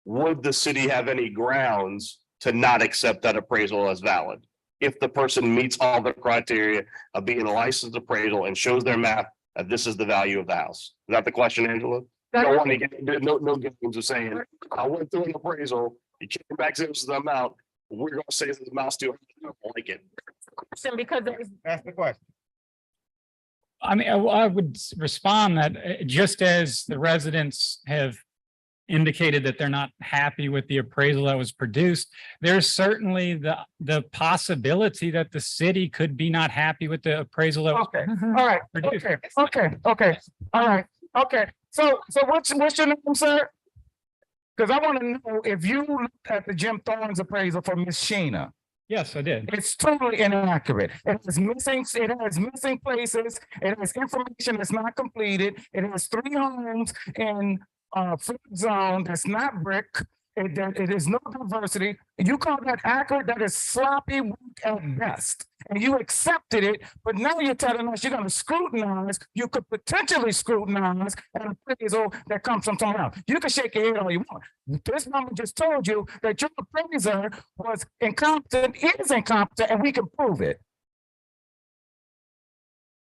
would the city have any grounds to not accept that appraisal as valid? If the person meets all the criteria of being a licensed appraisal and shows their map that this is the value of the house. Is that the question, Angela? No games of saying, I went through an appraisal, you came back, to this is the amount, we're gonna say this amount's too high, I don't like it. Because there's Ask the question. I mean, I would respond that just as the residents have indicated that they're not happy with the appraisal that was produced, there's certainly the possibility that the city could be not happy with the appraisal that was Okay, all right, produced. okay, all right, okay. So what's your name, sir? Because I want to know if you looked at the Jim Thorne's appraisal for Miss Sheena. Yes, I did. It's totally inaccurate. It has missing places. It has information that's not completed. It has 3 homes in flood zone that's not brick. It is no diversity. You call that accurate? That is sloppy work at best. And you accepted it, but now you're telling us you're going to scrutinize. You could potentially scrutinize an appraisal that comes from someone else. You can shake your head all you want. This woman just told you that your appraiser was incompetent, is incompetent, and we can prove it.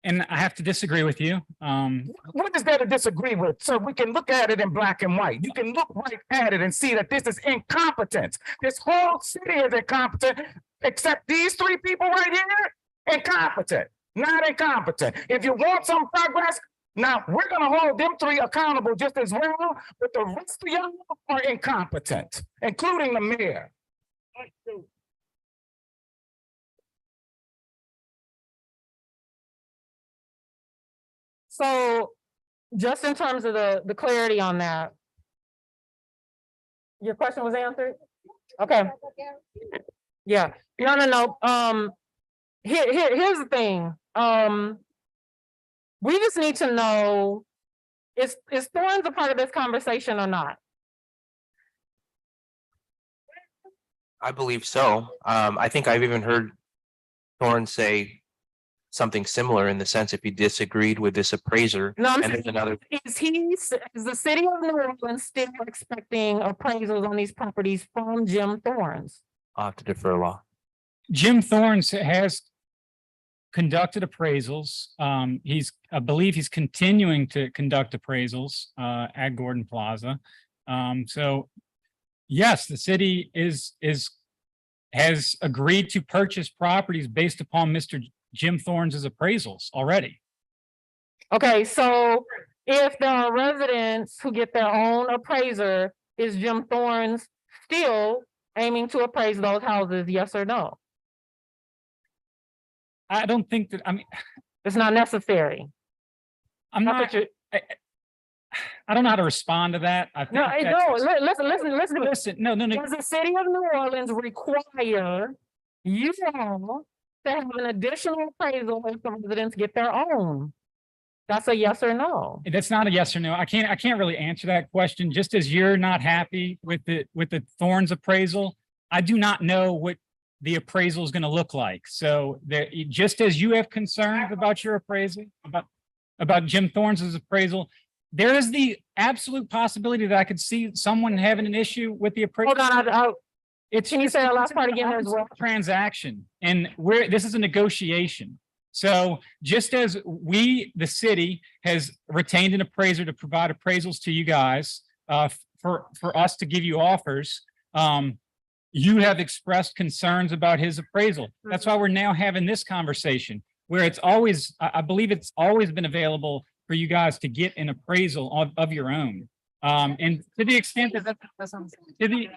And I have to disagree with you. What is there to disagree with? So we can look at it in black and white. You can look right at it and see that this is incompetence. This whole city is incompetent, except these 3 people right here, incompetent, not incompetent. If you want some progress, now we're gonna hold them 3 accountable just as well, but the rest of y'all are incompetent, including the mayor. So just in terms of the clarity on that. Your question was answered? Okay. Yeah, no. Here's the thing. We just need to know, is Thorns a part of this conversation or not? I believe so. I think I've even heard Thorne say something similar in the sense if he disagreed with this appraiser. No, I'm And saying, there's another, is the city of New Orleans still expecting appraisals on these properties from Jim Thorns? I'll have to defer law. Jim Thorne's has conducted appraisals. I believe he's continuing to conduct appraisals at Gordon Plaza. So yes, the city has agreed to purchase properties based upon Mr. Jim Thorne's appraisals already. Okay, so if there are residents who get their own appraiser, is Jim Thorne's still aiming to appraise those houses, yes or no? I don't think that, I mean, It's not necessary. I'm Not not, that you- I don't know how to respond to that. I think No, that- listen. Listen, no. Does the city of New Orleans require you all to have an additional appraisal if the residents get their own? That's a yes or no. That's not a yes or no. I can't really answer that question. Just as you're not happy with the Thorns appraisal, I do not know what the appraisal is going to look like. So there, just as you have concerns about your appraisal, about Jim Thorns' appraisal, there is the absolute possibility that I could see someone having an issue with the appraisal. Hold on, Can you say the last part again as well? Transaction, and this is a negotiation. So just as the city has retained an appraiser to provide appraisals to you guys, for us to give you offers, you have expressed concerns about his appraisal. That's why we're now having this conversation, where it's always, I believe it's always been available for you guys to get an appraisal of your own. And to the extent that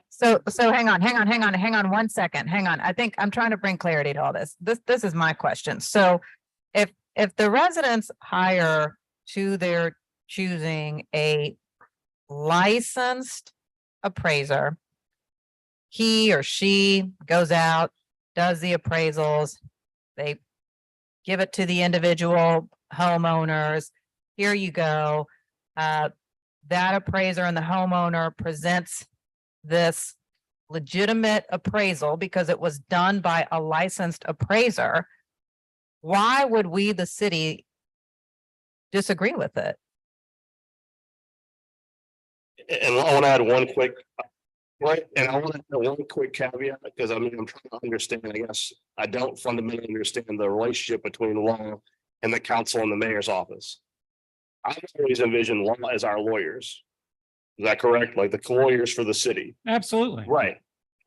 So hang on 1 second. Hang on. I think I'm trying to bring clarity to all this. This is my question. So if the residents hire to their choosing a licensed appraiser, he or she goes out, does the appraisals, they give it to the individual homeowners. Here you go. That appraiser and the homeowner presents this legitimate appraisal because it was done by a licensed appraiser. Why would we, the city, disagree with it? And I want to add one quick, right, and I want to add one quick caveat, because I'm trying to understand, I guess, I don't fundamentally understand the relationship between law and the council and the mayor's office. I've always envisioned law as our lawyers. Is that correct? Like the lawyers for the city? absolutely. Right.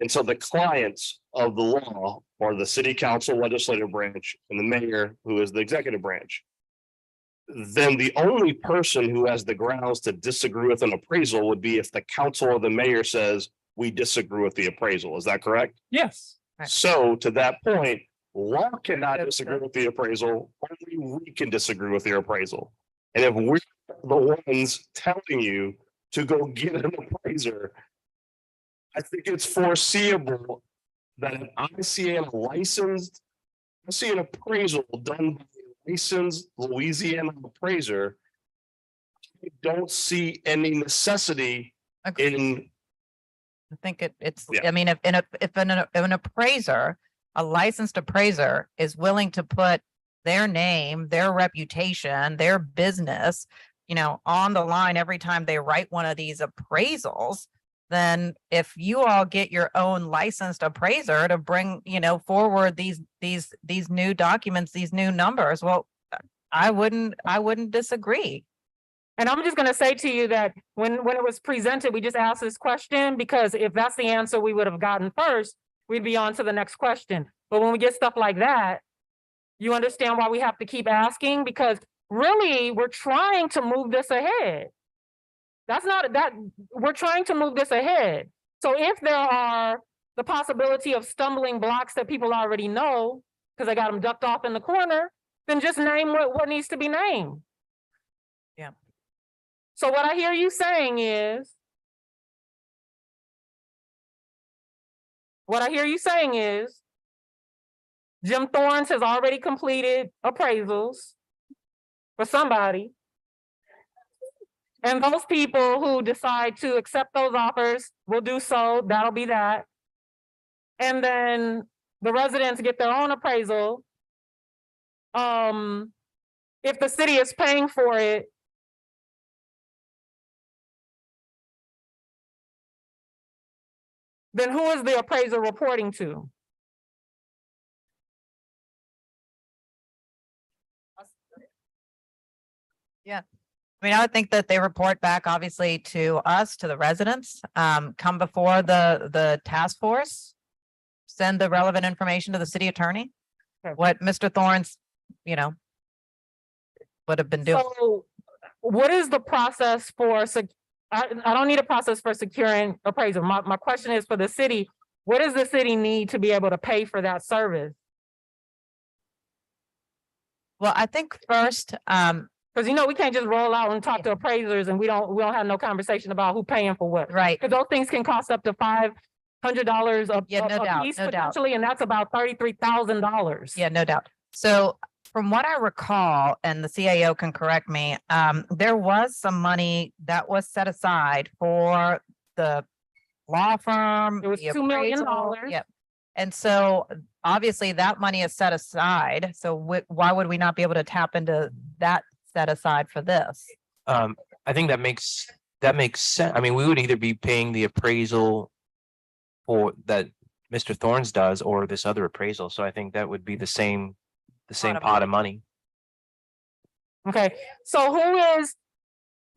And so the clients of the law are the city council legislative branch and the mayor, who is the executive branch. Then the only person who has the grounds to disagree with an appraisal would be if the council or the mayor says, we disagree with the appraisal. Is that correct? Yes. Right. So to that point, law cannot disagree with the appraisal, only we can disagree with the appraisal. And if we're the ones telling you to go get an appraiser, I think it's foreseeable that if I see an appraisal done by a licensed Louisiana appraiser, I don't see any necessity in. I think it's, Yeah. I mean, if an appraiser, a licensed appraiser is willing to put their name, their reputation, their business, on the line every time they write one of these appraisals, then if you all get your own licensed appraiser to bring, forward these new documents, these new numbers, well, I wouldn't disagree. And I'm just gonna say to you that when it was presented, we just asked this question because if that's the answer we would have gotten first, we'd be on to the next question. But when we get stuff like that, you understand why we have to keep asking? Because really, we're trying to move this ahead. We're trying to move this ahead. So if there are the possibility of stumbling blocks that people already know, because I got them ducked off in the corner, then just name what needs to be named. Yeah. So what I hear you saying is, Jim Thorns has already completed appraisals for somebody. And those people who decide to accept those offers will do so. That'll be that. And then the residents get their own appraisal. If the city is paying for it, then who is the appraiser reporting to? I mean, I would think that they report back obviously to us, to the residents, come before the task force. Send the relevant information to the city attorney. Okay. What Mr. Thorne's, would have been doing. So what is the process for, I don't need a process for securing appraisal. My question is for the city, what does the city need to be able to pay for that service? Well, I think first, Because we can't just roll out and talk to appraisers and we don't have no conversation about who paying for what. right, Because those things can cost up to $500 a Yeah, no doubt, piece no doubt. potentially, and that's about $33,000. yeah, no doubt. So from what I recall, and the CAO can correct me, there was some money that was set aside for the law firm. It was the $2 million. appraisal. Yep. And so obviously that money is set aside. So why would we not be able to tap into that set aside for this? I think that makes sense. I mean, we would either be paying the appraisal for that Mr. Thorns does or this other appraisal. So I think that would be the same pot of money. Okay, so who is,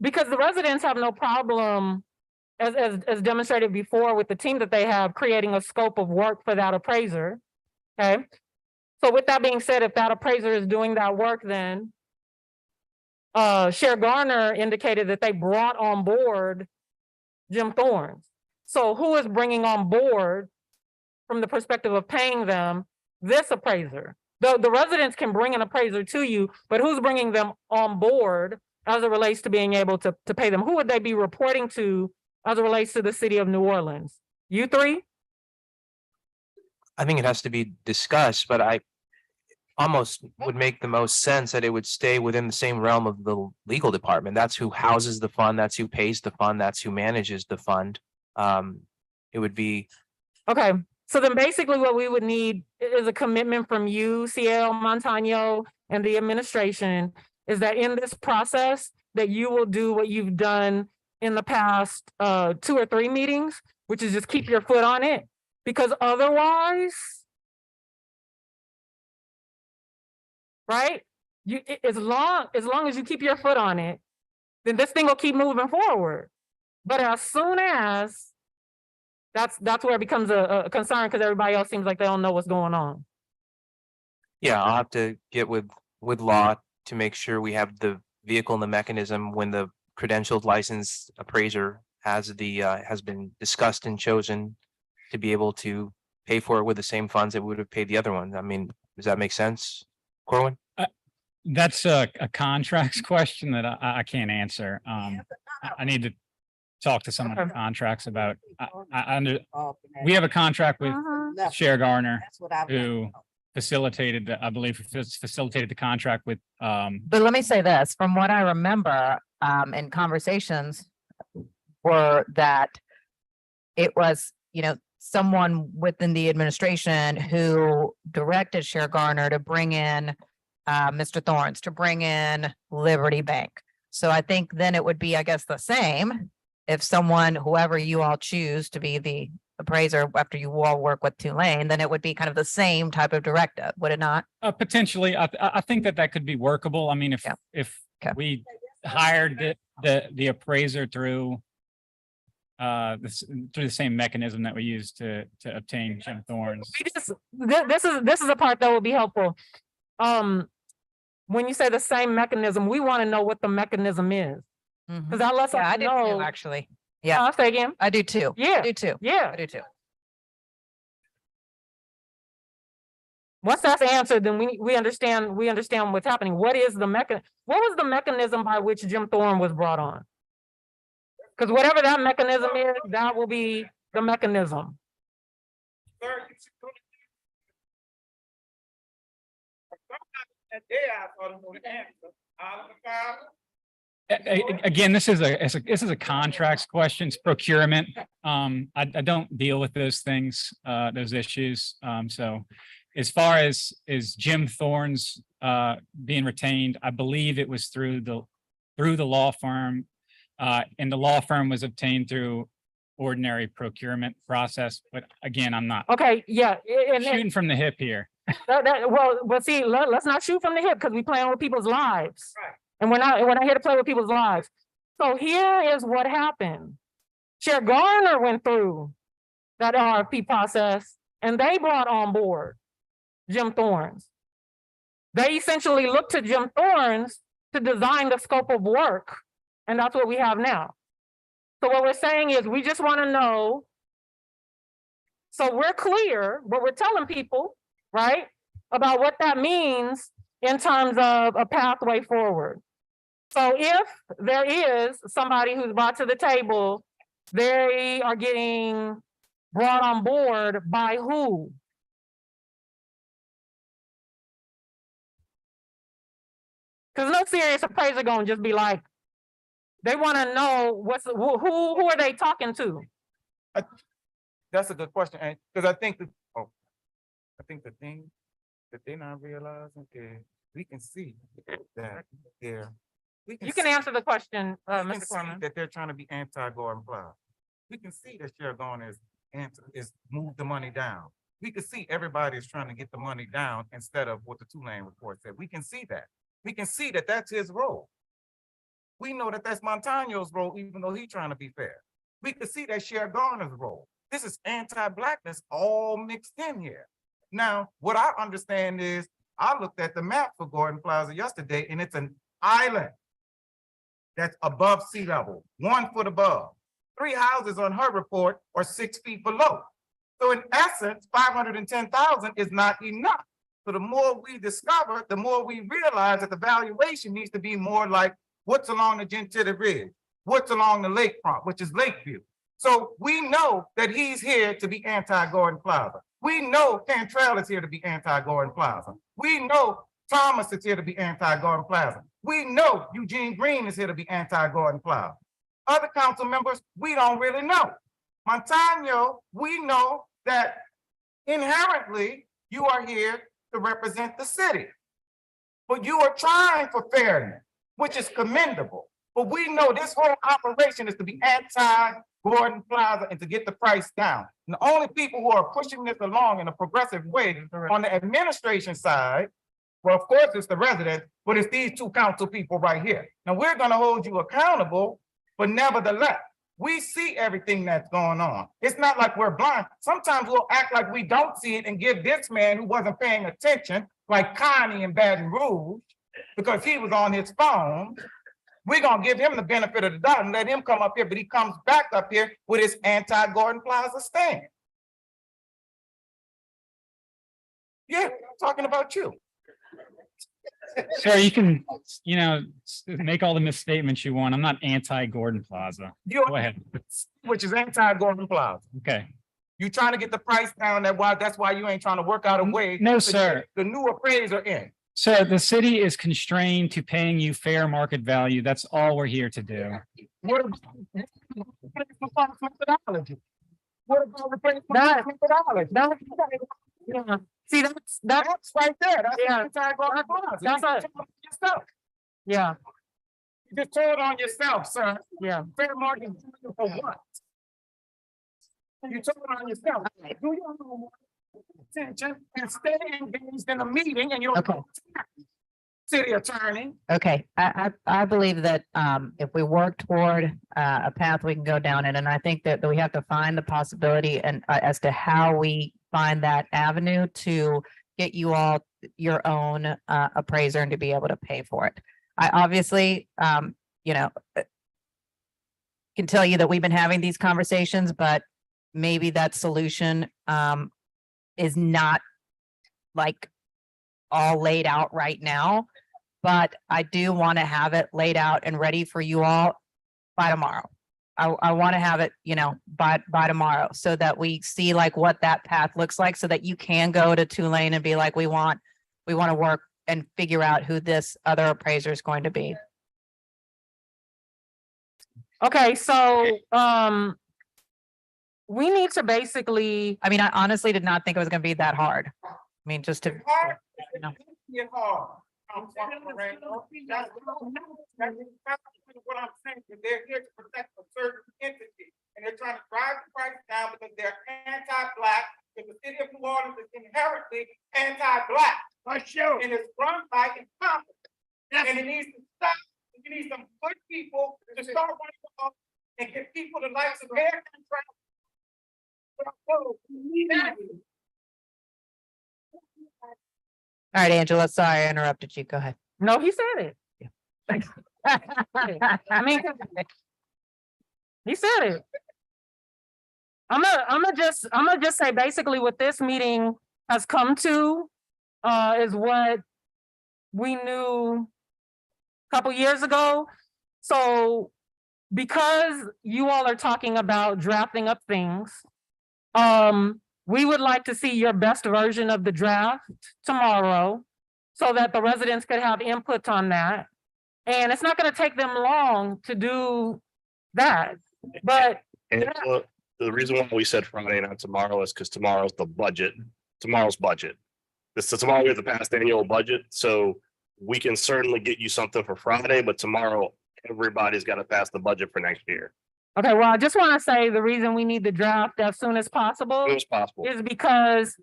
because the residents have no problem, as demonstrated before with the team that they have, creating a scope of work for that appraiser. Okay, so with that being said, if that appraiser is doing that work, then Cher Garner indicated that they brought on board Jim Thorns. So who is bringing on board, from the perspective of paying them, this appraiser? The residents can bring an appraiser to you, but who's bringing them on board as it relates to being able to pay them? Who would they be reporting to as it relates to the city of New Orleans? You three? I think it has to be discussed, but I almost would make the most sense that it would stay within the same realm of the legal department. That's who houses the fund, that's who pays the fund, that's who manages the fund. It would be. Okay, so then basically what we would need is a commitment from you, CL Montano, and the administration, is that in this process, that you will do what you've done in the past 2 or 3 meetings, which is just keep your foot on it. Because otherwise, right? As long as you keep your foot on it, then this thing will keep moving forward. But as soon as that's where it becomes a concern, because everybody else seems like they don't know what's going on. Yeah, I'll have to get with law to make sure we have the vehicle and the mechanism when the credentialed licensed appraiser has been discussed and chosen to be able to pay for it with the same funds that we would have paid the other ones. I mean, does that make sense, Corwin? That's a contracts question that I can't answer. I need to talk to someone in contracts about, we have a contract with Cher Garner, who facilitated, I believe, facilitated the contract with, But let me say this, from what I remember, in conversations were that it was, someone within the administration who directed Cher Garner to bring in Mr. Thorns, to bring in Liberty Bank. So I think then it would be, I guess, the same if someone, whoever you all choose to be the appraiser after you all work with Tulane, then it would be kind of the same type of directive, would it not? potentially, I think that could be workable. I mean, if Okay. we hired the appraiser through the same mechanism that we use to obtain Jim Thorns. This is a part that will be helpful. When you say the same mechanism, we want to know what the mechanism is, because that lets Yeah, I us do know. too, actually. Yeah, I'll say again. I do too. Yeah. I do too. Yeah. I do too. Once that's answered, then we understand what's happening. What is the what was the mechanism by which Jim Thorne was brought on? Because whatever that mechanism is, that will be the mechanism. Again, this is a contracts question, it's procurement. I don't deal with those things, those issues. So as far as Jim Thorne's being retained, I believe it was through the law firm. And the law firm was obtained through ordinary procurement process, but again, I'm not Okay, yeah. shooting from the hip here. Well, see, let's not shoot from the hip, because we playing with people's lives. And we're not here to play with people's lives. So here is what happened. Chair Garner went through that RFP process and they brought on board Jim Thorns. They essentially looked to Jim Thorns to design the scope of work. And that's what we have now. So what we're saying is we just want to know. So we're clear, but we're telling people, right, about what that means in terms of a pathway forward. So if there is somebody who's brought to the table, they are getting brought on board by who? Because no serious appraiser gonna just be like, they want to know who are they talking to? That's a good question, and because I think the thing that they're not realizing is we can see that they're. You can answer the question, We can Mr. see Corman. that they're trying to be anti-Gordon Plaza. We can see that Sheriff Garner is move the money down. We can see everybody is trying to get the money down instead of what the two-lane report said. We can see that. We can see that that's his role. We know that that's Montano's role, even though he's trying to be fair. We can see that Sheriff Garner's role. This is anti-blackness all mixed in here. Now, what I understand is, I looked at the map for Gordon Plaza yesterday, and it's an island that's above sea level, 1 foot above. 3 houses on her report are 6 feet below. So in essence, 510,000 is not enough. So the more we discover, the more we realize that the valuation needs to be more like what's along the Gentile Ridge, what's along the lakefront, which is Lakeview. So we know that he's here to be anti-Gordon Plaza. We know Cantrell is here to be anti-Gordon Plaza. We know Thomas is here to be anti-Gordon Plaza. We know Eugene Green is here to be anti-Gordon Plaza. Other council members, we don't really know. Montano, we know that inherently you are here to represent the city. But you are trying for fairness, which is commendable. But we know this whole operation is to be anti-Gordon Plaza and to get the price down. And the only people who are pushing this along in a progressive way on the administration side, well, of course, it's the residents, but it's these 2 council people right here. Now, we're gonna hold you accountable, but nevertheless, we see everything that's going on. It's not like we're blind. Sometimes we'll act like we don't see it and give this man who wasn't paying attention, like Connie in Baton Rouge, because he was on his phone. We're gonna give him the benefit of the doubt and let him come up here, but he comes back up here with his anti-Gordon Plaza stand. Yeah, I'm talking about you. Sir, you can, make all the misstatements you want. I'm not anti-Gordon Plaza. Go ahead. Which is anti-Gordon Plaza. Okay. You trying to get the price down, that's why you ain't trying to work out a way. No, to sir. get the new appraiser in. So the city is constrained to paying you fair market value. That's all we're here to do. What about methodology? What about methodology? Yeah. See, that's right there. That's Yeah. anti-Gordon Plaza. That's You a- told on yourself. yeah, You just told on yourself, sir. yeah. Fair market value for what? You told on yourself. Do your homework, attention, and stay engaged in a meeting and you'll. Okay. City attorney. Okay, I believe that if we work toward a path we can go down in, and I think that we have to find the possibility and as to how we find that avenue to get you all your own appraiser and to be able to pay for it. I obviously, can tell you that we've been having these conversations, but maybe that solution is not like all laid out right now, but I do want to have it laid out and ready for you all by tomorrow. I want to have it, by tomorrow so that we see like what that path looks like so that you can go to Tulane and be like, we want to work and figure out who this other appraiser is going to be. Okay, so, we need to basically, I mean, I honestly did not think it was going to be that hard. I mean, just to, It's hard. Councilwoman Moreno. That's what I'm saying, is they're here to protect a certain entity, and they're trying to drive the price down because they're anti-black, because the city of New Orleans is inherently anti-black. For sure. And it's run by incompetence. And it needs to stop You need some good people to start running off and give people the likes of air contract. All right, Angela, sorry I interrupted you. Go ahead. No, he said it. I mean, he said it. I'm gonna just say basically what this meeting has come to, is what we knew a couple years ago. So because you all are talking about drafting up things, we would like to see your best version of the draft tomorrow so that the residents could have input on that. And it's not gonna take them long to do that, but Angela, the reason why we said Friday, not tomorrow, is because tomorrow's tomorrow's budget. Tomorrow we have to pass the annual budget, so we can certainly get you something for Friday, but tomorrow everybody's got to pass the budget for next year. okay, well, I just want to say the reason we need the draft as soon as possible As soon as possible. is because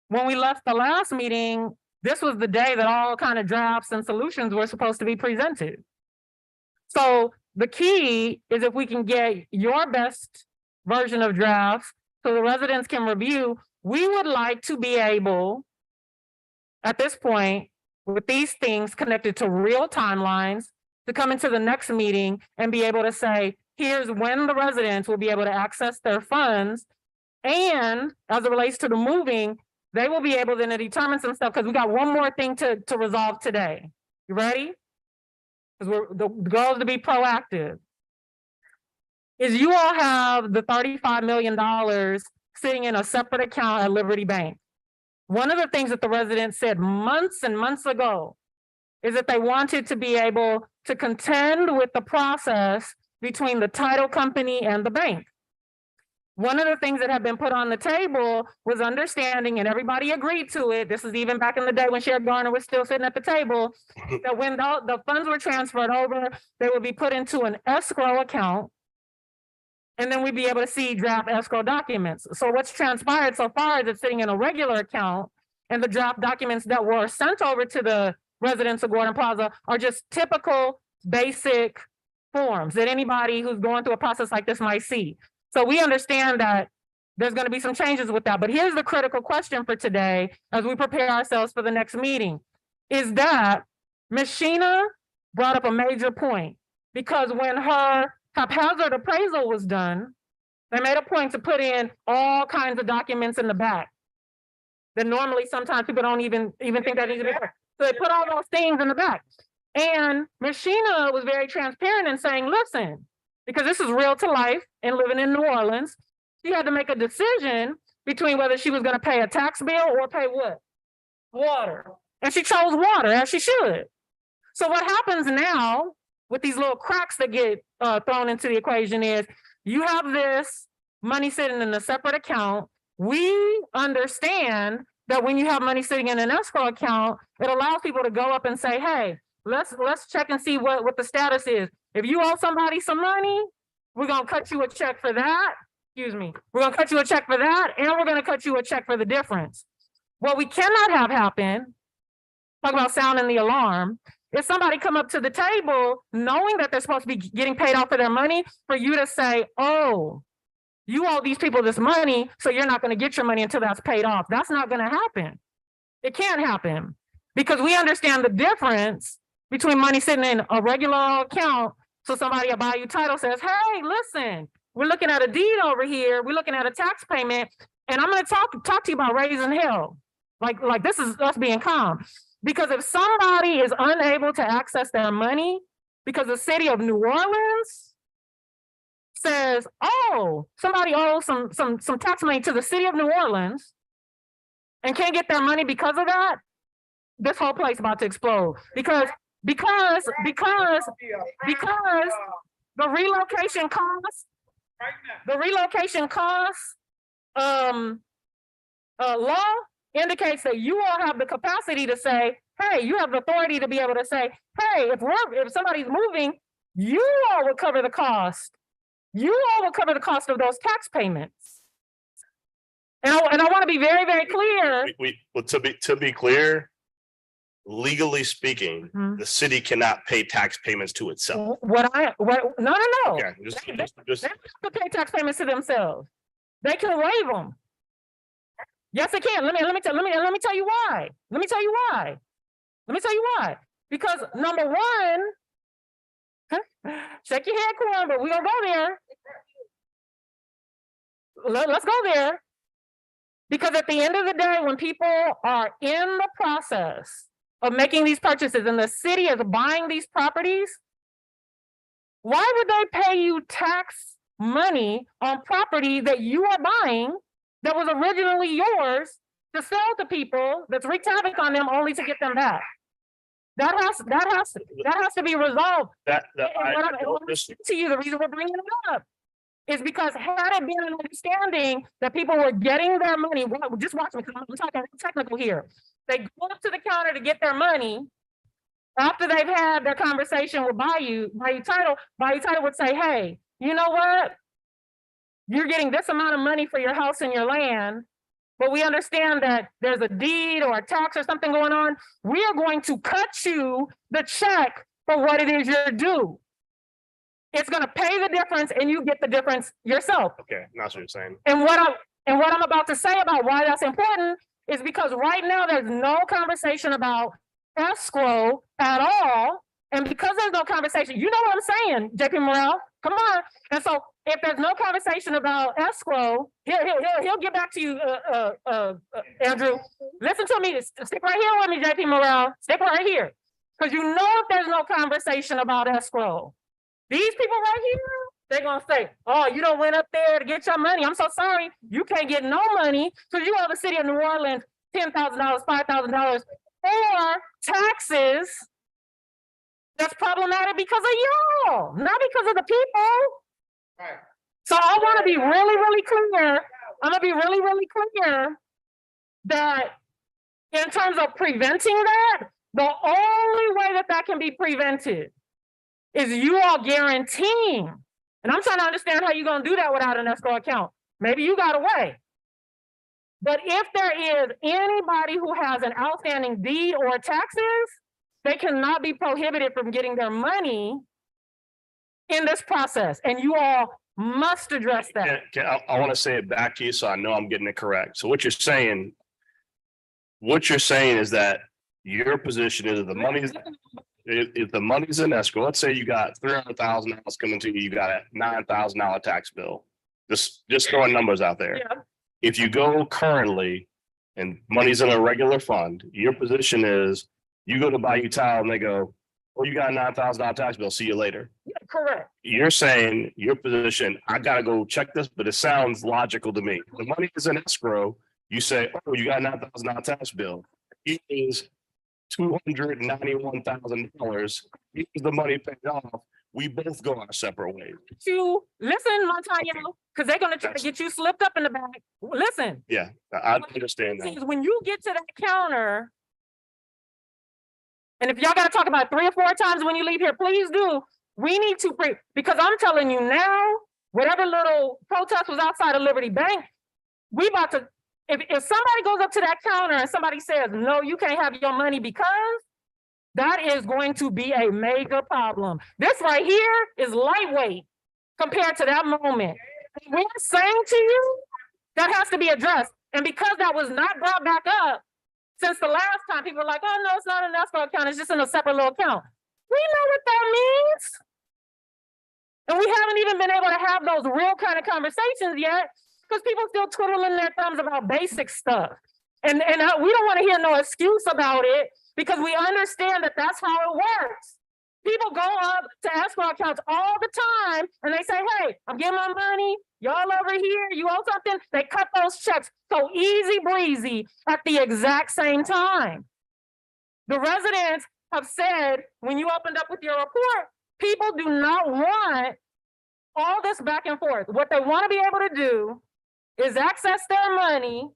when we left the last meeting, this was the day that all kind of drafts and solutions were supposed to be presented. So the key is if we can get your best version of drafts so the residents can review, we would like to be able, at this point, with these things connected to real timelines, to come into the next meeting and be able to say, here's when the residents will be able to access their funds. And as it relates to the moving, they will be able then to determine some stuff, because we got one more thing to resolve today. You ready? Because the goal is to be proactive. Is you all have the $35 million sitting in a separate account at Liberty Bank. One of the things that the residents said months and months ago is that they wanted to be able to contend with the process between the title company and the bank. One of the things that have been put on the table was understanding, and everybody agreed to it. This is even back in the day when Sheriff Garner was still sitting at the table, that when the funds were transferred over, they would be put into an escrow account. And then we'd be able to see draft escrow documents. So what's transpired so far is it's sitting in a regular account, and the draft documents that were sent over to the residents of Gordon Plaza are just typical basic forms that anybody who's going through a process like this might see. So we understand that there's going to be some changes with that. But here's the critical question for today as we prepare ourselves for the next meeting, is that Ms. Sheena brought up a major point, because when her haphazard appraisal was done, they made a point to put in all kinds of documents in the back that normally sometimes people don't even think that needs to be there. So they put all those things in the back. And Ms. Sheena was very transparent in saying, listen, because this is real to life and living in New Orleans, she had to make a decision between whether she was going to pay a tax bill or pay what? Water. And she chose water, as she should. So what happens now with these little cracks that get thrown into the equation is you have this money sitting in a separate account. We understand that when you have money sitting in an escrow account, it allows people to go up and say, hey, let's check and see what the status is. If you owe somebody some money, we're going to cut you a check for that. Excuse me. We're going to cut you a check for that, and we're going to cut you a check for the difference. What we cannot have happen, talk about sounding the alarm, if somebody come up to the table knowing that they're supposed to be getting paid off for their money, for you to say, oh, you owe these people this money, so you're not going to get your money until that's paid off. That's not going to happen. It can't happen, because we understand the difference between money sitting in a regular account. So somebody, a Bayou Title says, hey, listen, we're looking at a deed over here. We're looking at a tax payment, and I'm going to talk to you about raising hell. Like this is us being calm. Because if somebody is unable to access their money because the city of New Orleans says, oh, somebody owes some tax money to the city of New Orleans and can't get their money because of that, this whole place is about to explode. Because the relocation costs, law indicates that you all have the capacity to say, hey, you have the authority to be able to say, hey, if somebody's moving, you all will cover the cost. You all will cover the cost of those tax payments. And I want to be very, very clear. To be clear, legally speaking, Mhm. the city cannot pay tax payments to itself. No. Okay, just, They just, have to pay tax payments to themselves. They can waive them. Yes, they can. Let me tell you why. Let me tell you why. Because number one, shake your head, Corn, but we gonna go there. Let's go there. Because at the end of the day, when people are in the process of making these purchases and the city is buying these properties, why would they pay you tax money on property that you are buying that was originally yours to sell to people that's wreaked havoc on them only to get them back? That has to be resolved. that, And what I'm saying to you, the reason we're bringing it up is because had it been an understanding that people were getting their money, just watch me, 'cause I'm talking technical here. They go up to the counter to get their money. After they've had their conversation with Bayou Title would say, hey, you know what? You're getting this amount of money for your house and your land, but we understand that there's a deed or a tax or something going on. We are going to cut you the check for what it is you're due. It's gonna pay the difference and you get the difference yourself. okay, that's what you're saying. And what I'm about to say about why that's important is because right now there's no conversation about escrow at all. And because there's no conversation, you know what I'm saying, JP Morrell, come on. And so if there's no conversation about escrow, he'll get back to you, Andrew. Listen to me, stick right here with me, JP Morrell, stick right here. Because you know if there's no conversation about escrow, these people right here, they're gonna say, oh, you don't went up there to get your money. I'm so sorry. You can't get no money because you owe the city of New Orleans $10,000, $5,000 or taxes. That's problematic because of y'all, not because of the people. Right. So I want to be really clear. I'm gonna be really clear that in terms of preventing that, the only way that can be prevented is you all guaranteeing, and I'm trying to understand how you're gonna do that without an escrow account. Maybe you got a way. But if there is anybody who has an outstanding deed or taxes, they cannot be prohibited from getting their money in this process, and you all must address that. I want to say it back to you so I know I'm getting it correct. So what you're saying is that your position is the money is, if the money's in escrow, let's say you got $300,000 coming to you, you got a $9,000 tax bill. Just throwing numbers out there. Yeah. If you go currently and money's in a regular fund, your position is you go to Bayou Tile and they go, oh, you got a $9,000 tax bill. See you later. Yeah, correct. You're saying your position, I gotta go check this, but it sounds logical to me. The money is in escrow. You say, oh, you got a $9,000 tax bill. It is $291,000. Here's the money paid off. We both go our separate ways. You listen, Montaño, because they're gonna try to get you slipped up in the back. Listen. Yeah, I understand that. Is when you get to that counter, and if y'all gotta talk about it 3 or 4 times when you leave here, please do. We need to because I'm telling you now, whatever little protest was outside of Liberty Bank, we about to, if somebody goes up to that counter and somebody says, no, you can't have your money because, that is going to be a major problem. This right here is lightweight compared to that moment. We're saying to you, that has to be addressed. And because that was not brought back up since the last time, people were like, oh, no, it's not an escrow account. It's just in a separate little account. We know what that means. And we haven't even been able to have those real kind of conversations yet because people still twiddling their thumbs about basic stuff. And we don't want to hear no excuse about it because we understand that that's how it works. People go up to escrow accounts all the time and they say, hey, I'm getting my money. Y'all over here, you owe something. They cut those checks so easy breezy at the exact same time. The residents have said, when you opened up with your report, people do not want all this back and forth. What they want to be able to do is access their money,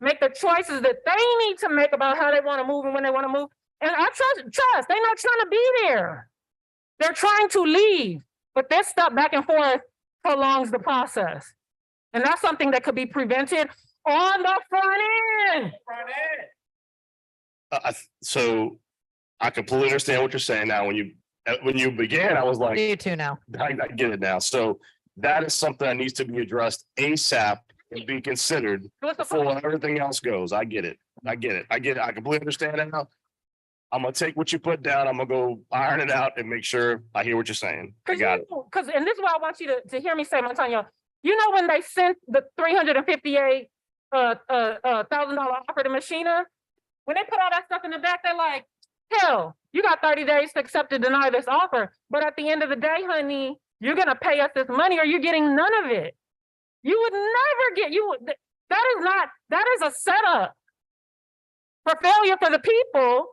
make the choices that they need to make about how they want to move and when they want to move. And I trust, they're not trying to be there. They're trying to leave, but this stuff back and forth prolongs the process. And that's something that could be prevented on the front end. So I completely understand what you're saying now. When you began, I was Do like, you too now? I get it now. So that is something that needs to be addressed ASAP and be considered before everything else goes. I get it. I get it. I get it. I completely understand it now. I'm gonna take what you put down. I'm gonna go iron it out and make sure I hear what you're saying. I got it. Because, and this is what I want you to hear me say, Montaño. You know, when they sent the $358,000 offer to Machina, when they put all that stuff in the back, they're like, hell, you got 30 days to accept or deny this offer. But at the end of the day, honey, you're gonna pay us this money or you're getting none of it. You would never get, that is a setup for failure for the people.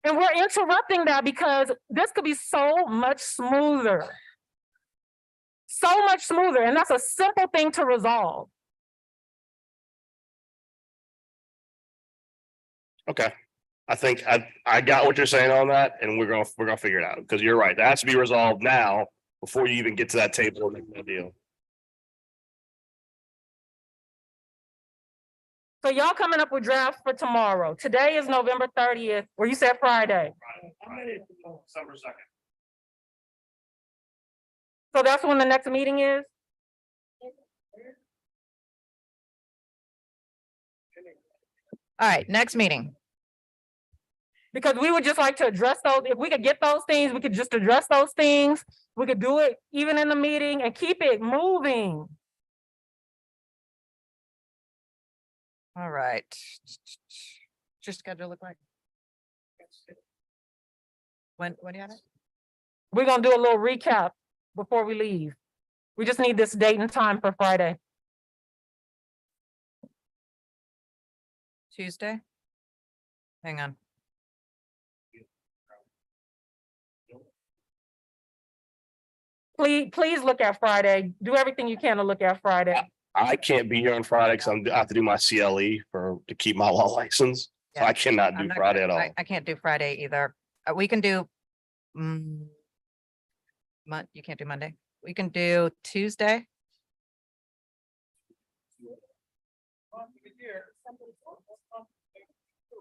And we're interrupting that because this could be so much smoother. So much smoother, and that's a simple thing to resolve. Okay. I think I got what you're saying on that, and we're gonna figure it out, because you're right. That has to be resolved now before you even get to that table and make that deal. So y'all coming up with drafts for tomorrow. Today is November 30th, or you said Friday. December 2nd. So that's when the next meeting is? All right, next meeting. Because we would just like to address those. If we could get those things, we could just address those things. We could do it even in the meeting and keep it moving. All right. What's your schedule look like? When do you have it? We're gonna do a little recap before we leave. We just need this date and time for Friday. Tuesday? Hang on. Please look at Friday. Do everything you can to look at Friday. I can't be here on Friday because I have to do my CLE to keep my law license. So Yeah. I cannot do I'm not Friday gonna- at all. I can't do Friday either. We can do. You can't do Monday. We can do Tuesday.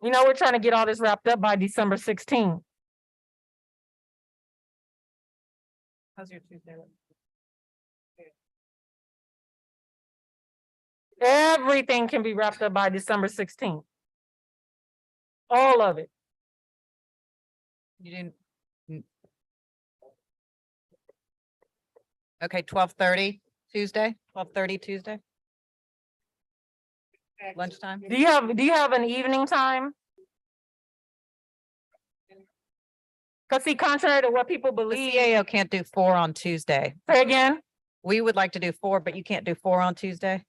You know, we're trying to get all this wrapped up by December 16th. How's your Tuesday look? Everything can be wrapped up by December 16th. All of it. You didn't. Okay, 12:30 Tuesday, 12:30 Tuesday. Lunchtime. Do you have an evening time? Cause see, contrary to what people The believe, CAO can't do 4 on Tuesday. say again, We would like to do 4, but you can't do 4 on Tuesday.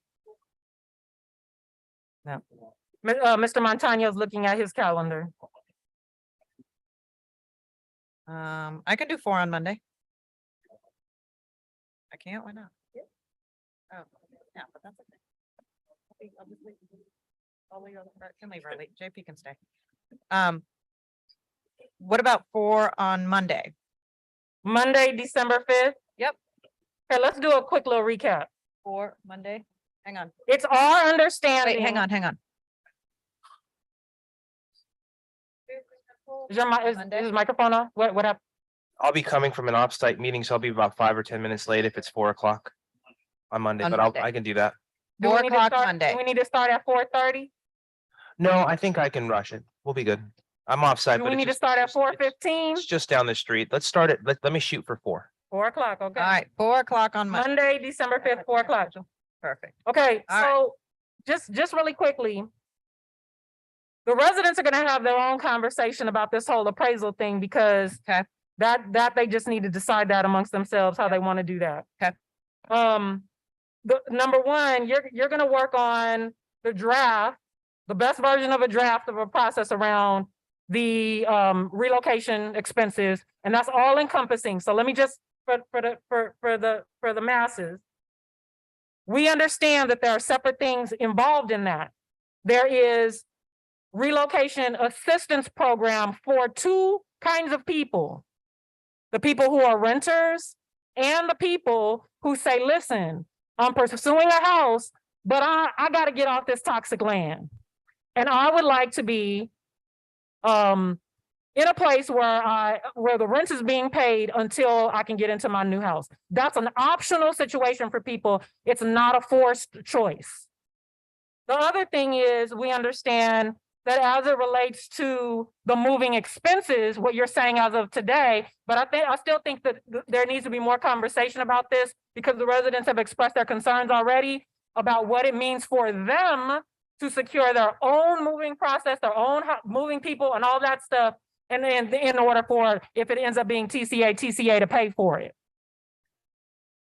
No. Mr. Montaño is looking at his calendar. I can do 4 on Monday. I can't, why not? Oh, yeah, but that's okay. I'll just leave. I'll leave her- can leave early. JP can stay. What about 4 on Monday? Monday, December 5th? Yep. Okay, let's do a quick little recap. 4 Monday? Hang on. It's our understanding. Wait, hang on. Is his microphone on? What happened? I'll be coming from an off-site meeting, so I'll be about 5 or 10 minutes late if it's 4 o'clock on Monday, On but Monday. I can do that. Do we 4 need to o'clock start- Monday. do we need to start at 4:30? No, I think I can rush it. We'll be good. I'm off-site, Do but we it's need to just- start at it's just- 4:15? It's just down the street. Let's start it. Let me shoot for 4. 4 o'clock, okay. All right, 4 o'clock on Monday. Monday, December 5th, 4 o'clock. Perfect. Okay, All right. so just really quickly. The residents are gonna have their own conversation about this whole appraisal thing because Okay. that they just need to decide that amongst themselves, how they want to do that. Okay. The number one, you're gonna work on the draft, the best version of a draft of a process around the relocation expenses, and that's all encompassing. So let me just for the masses. We understand that there are separate things involved in that. There is relocation assistance program for 2 kinds of people. The people who are renters and the people who say, listen, I'm pursuing a house, but I gotta get off this toxic land. And I would like to be in a place where the rent is being paid until I can get into my new house. That's an optional situation for people. It's not a forced choice. The other thing is we understand that as it relates to the moving expenses, what you're saying as of today, but I still think that there needs to be more conversation about this because the residents have expressed their concerns already about what it means for them to secure their own moving process, their own moving people and all that stuff. And then in order for, if it ends up being TCA to pay for it.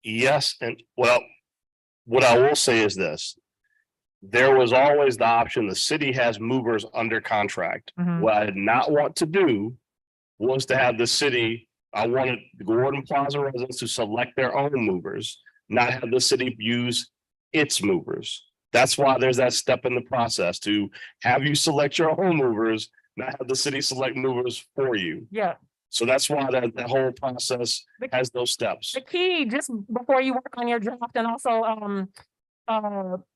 Yes, and well, what I will say is this. There was always the option, the city has movers under contract. Mhm. What I did not want to do was to have the city, I wanted the Gordon Plaza residents to select their own movers, not have the city use its movers. That's why there's that step in the process to have you select your own movers, not have the city select movers for you. Yeah. So that's why that whole process The- has those steps. The key, just before you work on your draft and also,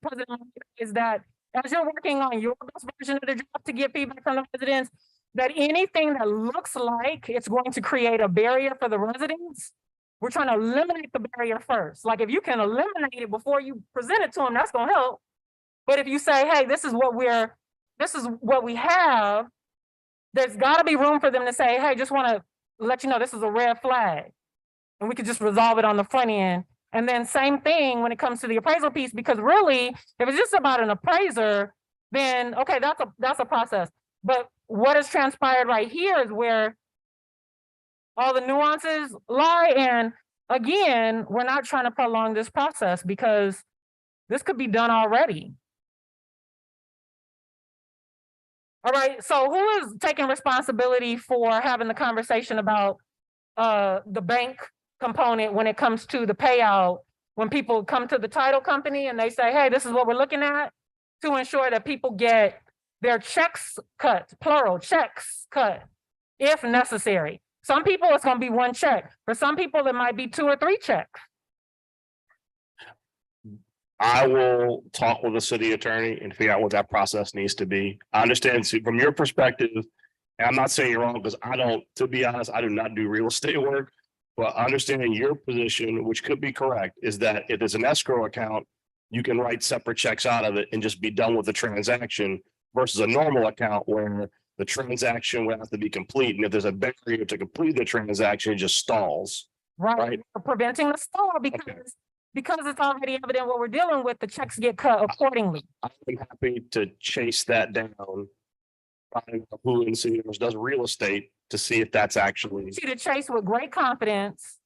President, is that as you're working on your best version of the draft to get feedback from the residents, that anything that looks like it's going to create a barrier for the residents, we're trying to eliminate the barrier first. Like if you can eliminate it before you present it to them, that's gonna help. But if you say, hey, this is what we have, there's gotta be room for them to say, hey, just wanna let you know this is a red flag. And we could just resolve it on the front end. And then same thing when it comes to the appraisal piece, because really, if it's just about an appraiser, then okay, that's a process. But what has transpired right here is where all the nuances lie. And again, we're not trying to prolong this process because this could be done already. All right, so who is taking responsibility for having the conversation about the bank component when it comes to the payout? When people come to the title company and they say, hey, this is what we're looking at, to ensure that people get their checks cut, plural checks cut, if necessary. Some people it's gonna be one check. For some people, it might be 2 or 3 checks. I will talk with the city attorney and figure out what that process needs to be. I understand from your perspective, and I'm not saying you're wrong because to be honest, I do not do real estate work. But understanding your position, which could be correct, is that if there's an escrow account, you can write separate checks out of it and just be done with the transaction versus a normal account where the transaction would have to be complete. And if there's a barrier to complete the transaction, it just stalls. Right, preventing the stall because it's already evident what we're dealing with, the checks get cut accordingly. I'm happy to chase that down. Find out who in city does real estate to see if that's actually. To chase with great confidence,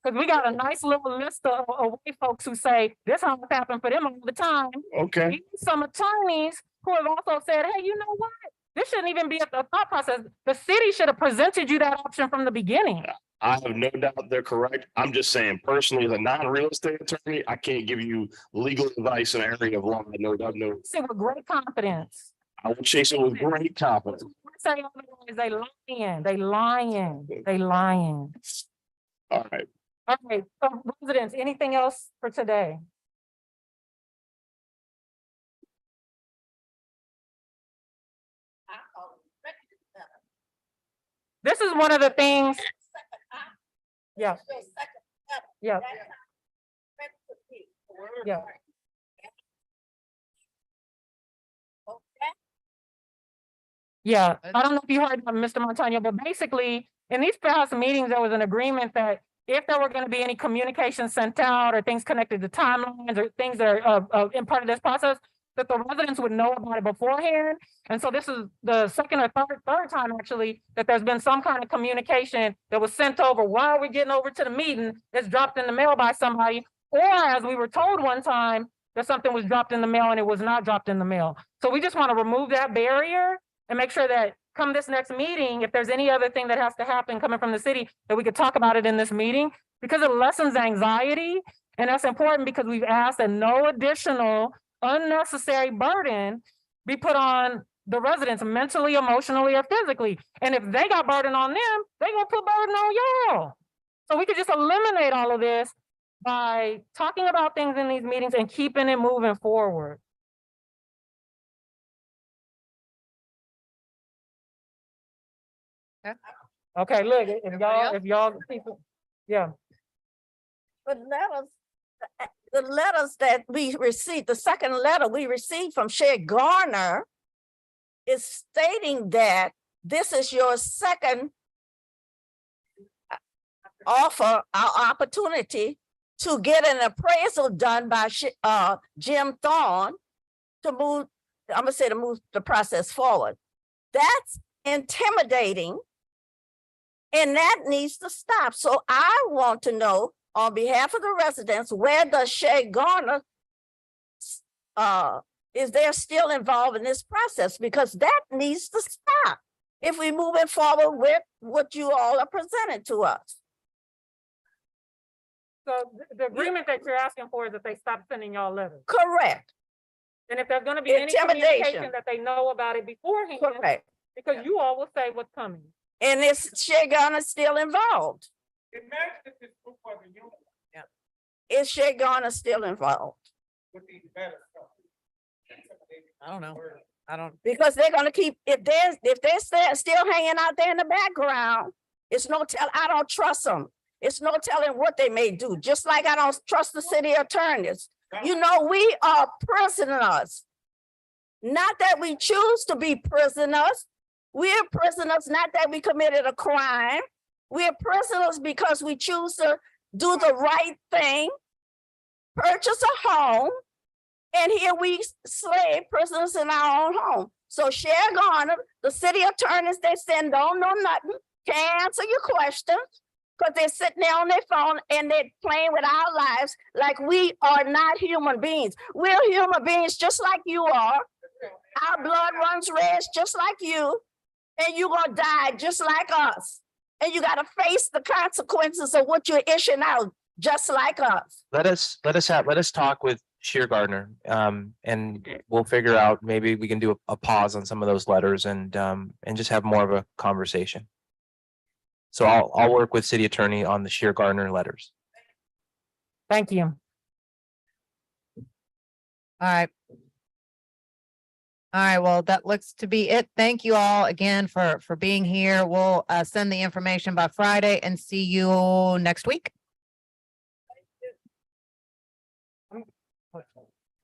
because we got a nice little list of white folks who say this has happened for them all the time. Okay. Even some attorneys who have also said, hey, you know what? This shouldn't even be a thought process. The city should have presented you that option from the beginning. I have no doubt they're correct. I'm just saying personally, as a non-real estate attorney, I can't give you legal advice in an area of law. No. Say with great confidence. I will chase it with great confidence. Say otherwise, they lying. All right. All right, residents, anything else for today? This is one of the things. Yeah. Yeah. Yeah. Yeah, I don't know if you heard from Mr. Montano, but basically in these past meetings, there was an agreement that if there were going to be any communication sent out or things connected to timelines or things that are in part of this process, that the residents would know about it beforehand. And so this is the second or third time actually that there's been some kind of communication that was sent over while we're getting over to the meeting, that's dropped in the mail by somebody, or as we were told one time that something was dropped in the mail and it was not dropped in the mail. So we just want to remove that barrier and make sure that come this next meeting, if there's any other thing that has to happen coming from the city, that we could talk about it in this meeting, because it lessens anxiety. And that's important because we've asked that no additional unnecessary burden be put on the residents mentally, emotionally, or physically. And if they got burden on them, they gonna put burden on y'all. So we could just eliminate all of this by talking about things in these meetings and keeping it moving forward. Okay, look, if y'all, people, yeah. The letters that we received, the second letter we received from Shay Garner is stating that this is your second offer, opportunity to get an appraisal done by Jim Thorne to move, I'm gonna say to move the process forward. That's intimidating. And that needs to stop. So I want to know on behalf of the residents, where does Shay Garner is there still involved in this process? Because that needs to stop if we moving forward with what you all are presenting to us. So the agreement that you're asking for is that they stop sending y'all letters. Correct, And if there's gonna be any Intimidation. communication that they know about it beforehand, correct. because you all will say what's coming. And is Shay Garner still involved? Is Shay Garner still involved? I don't know. I don't. Because they're gonna keep, if they're still hanging out there in the background, it's no tell, I don't trust them. It's no telling what they may do, just like I don't trust the city attorneys. You know, we are prisoners. Not that we choose to be prisoners. We're prisoners, not that we committed a crime. We're prisoners because we choose to do the right thing, purchase a home, and here we slave prisoners in our own home. So Shay Garner, the city attorneys, they send don't know nothing, can't answer your questions, because they're sitting there on their phone and they're playing with our lives like we are not human beings. We're human beings just like you are. Our blood runs red just like you, and you're gonna die just like us. And you gotta face the consequences of what you're issuing out just like us. Let us talk with Sheer Gardner, and we'll figure out, maybe we can do a pause on some of those letters and just have more of a conversation. So I'll work with city attorney on the Sheer Gardner letters. Thank you. All right. All right, well, that looks to be it. Thank you all again for being here. We'll send the information by Friday and see you next week.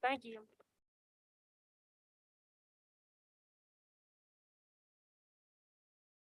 Thank you.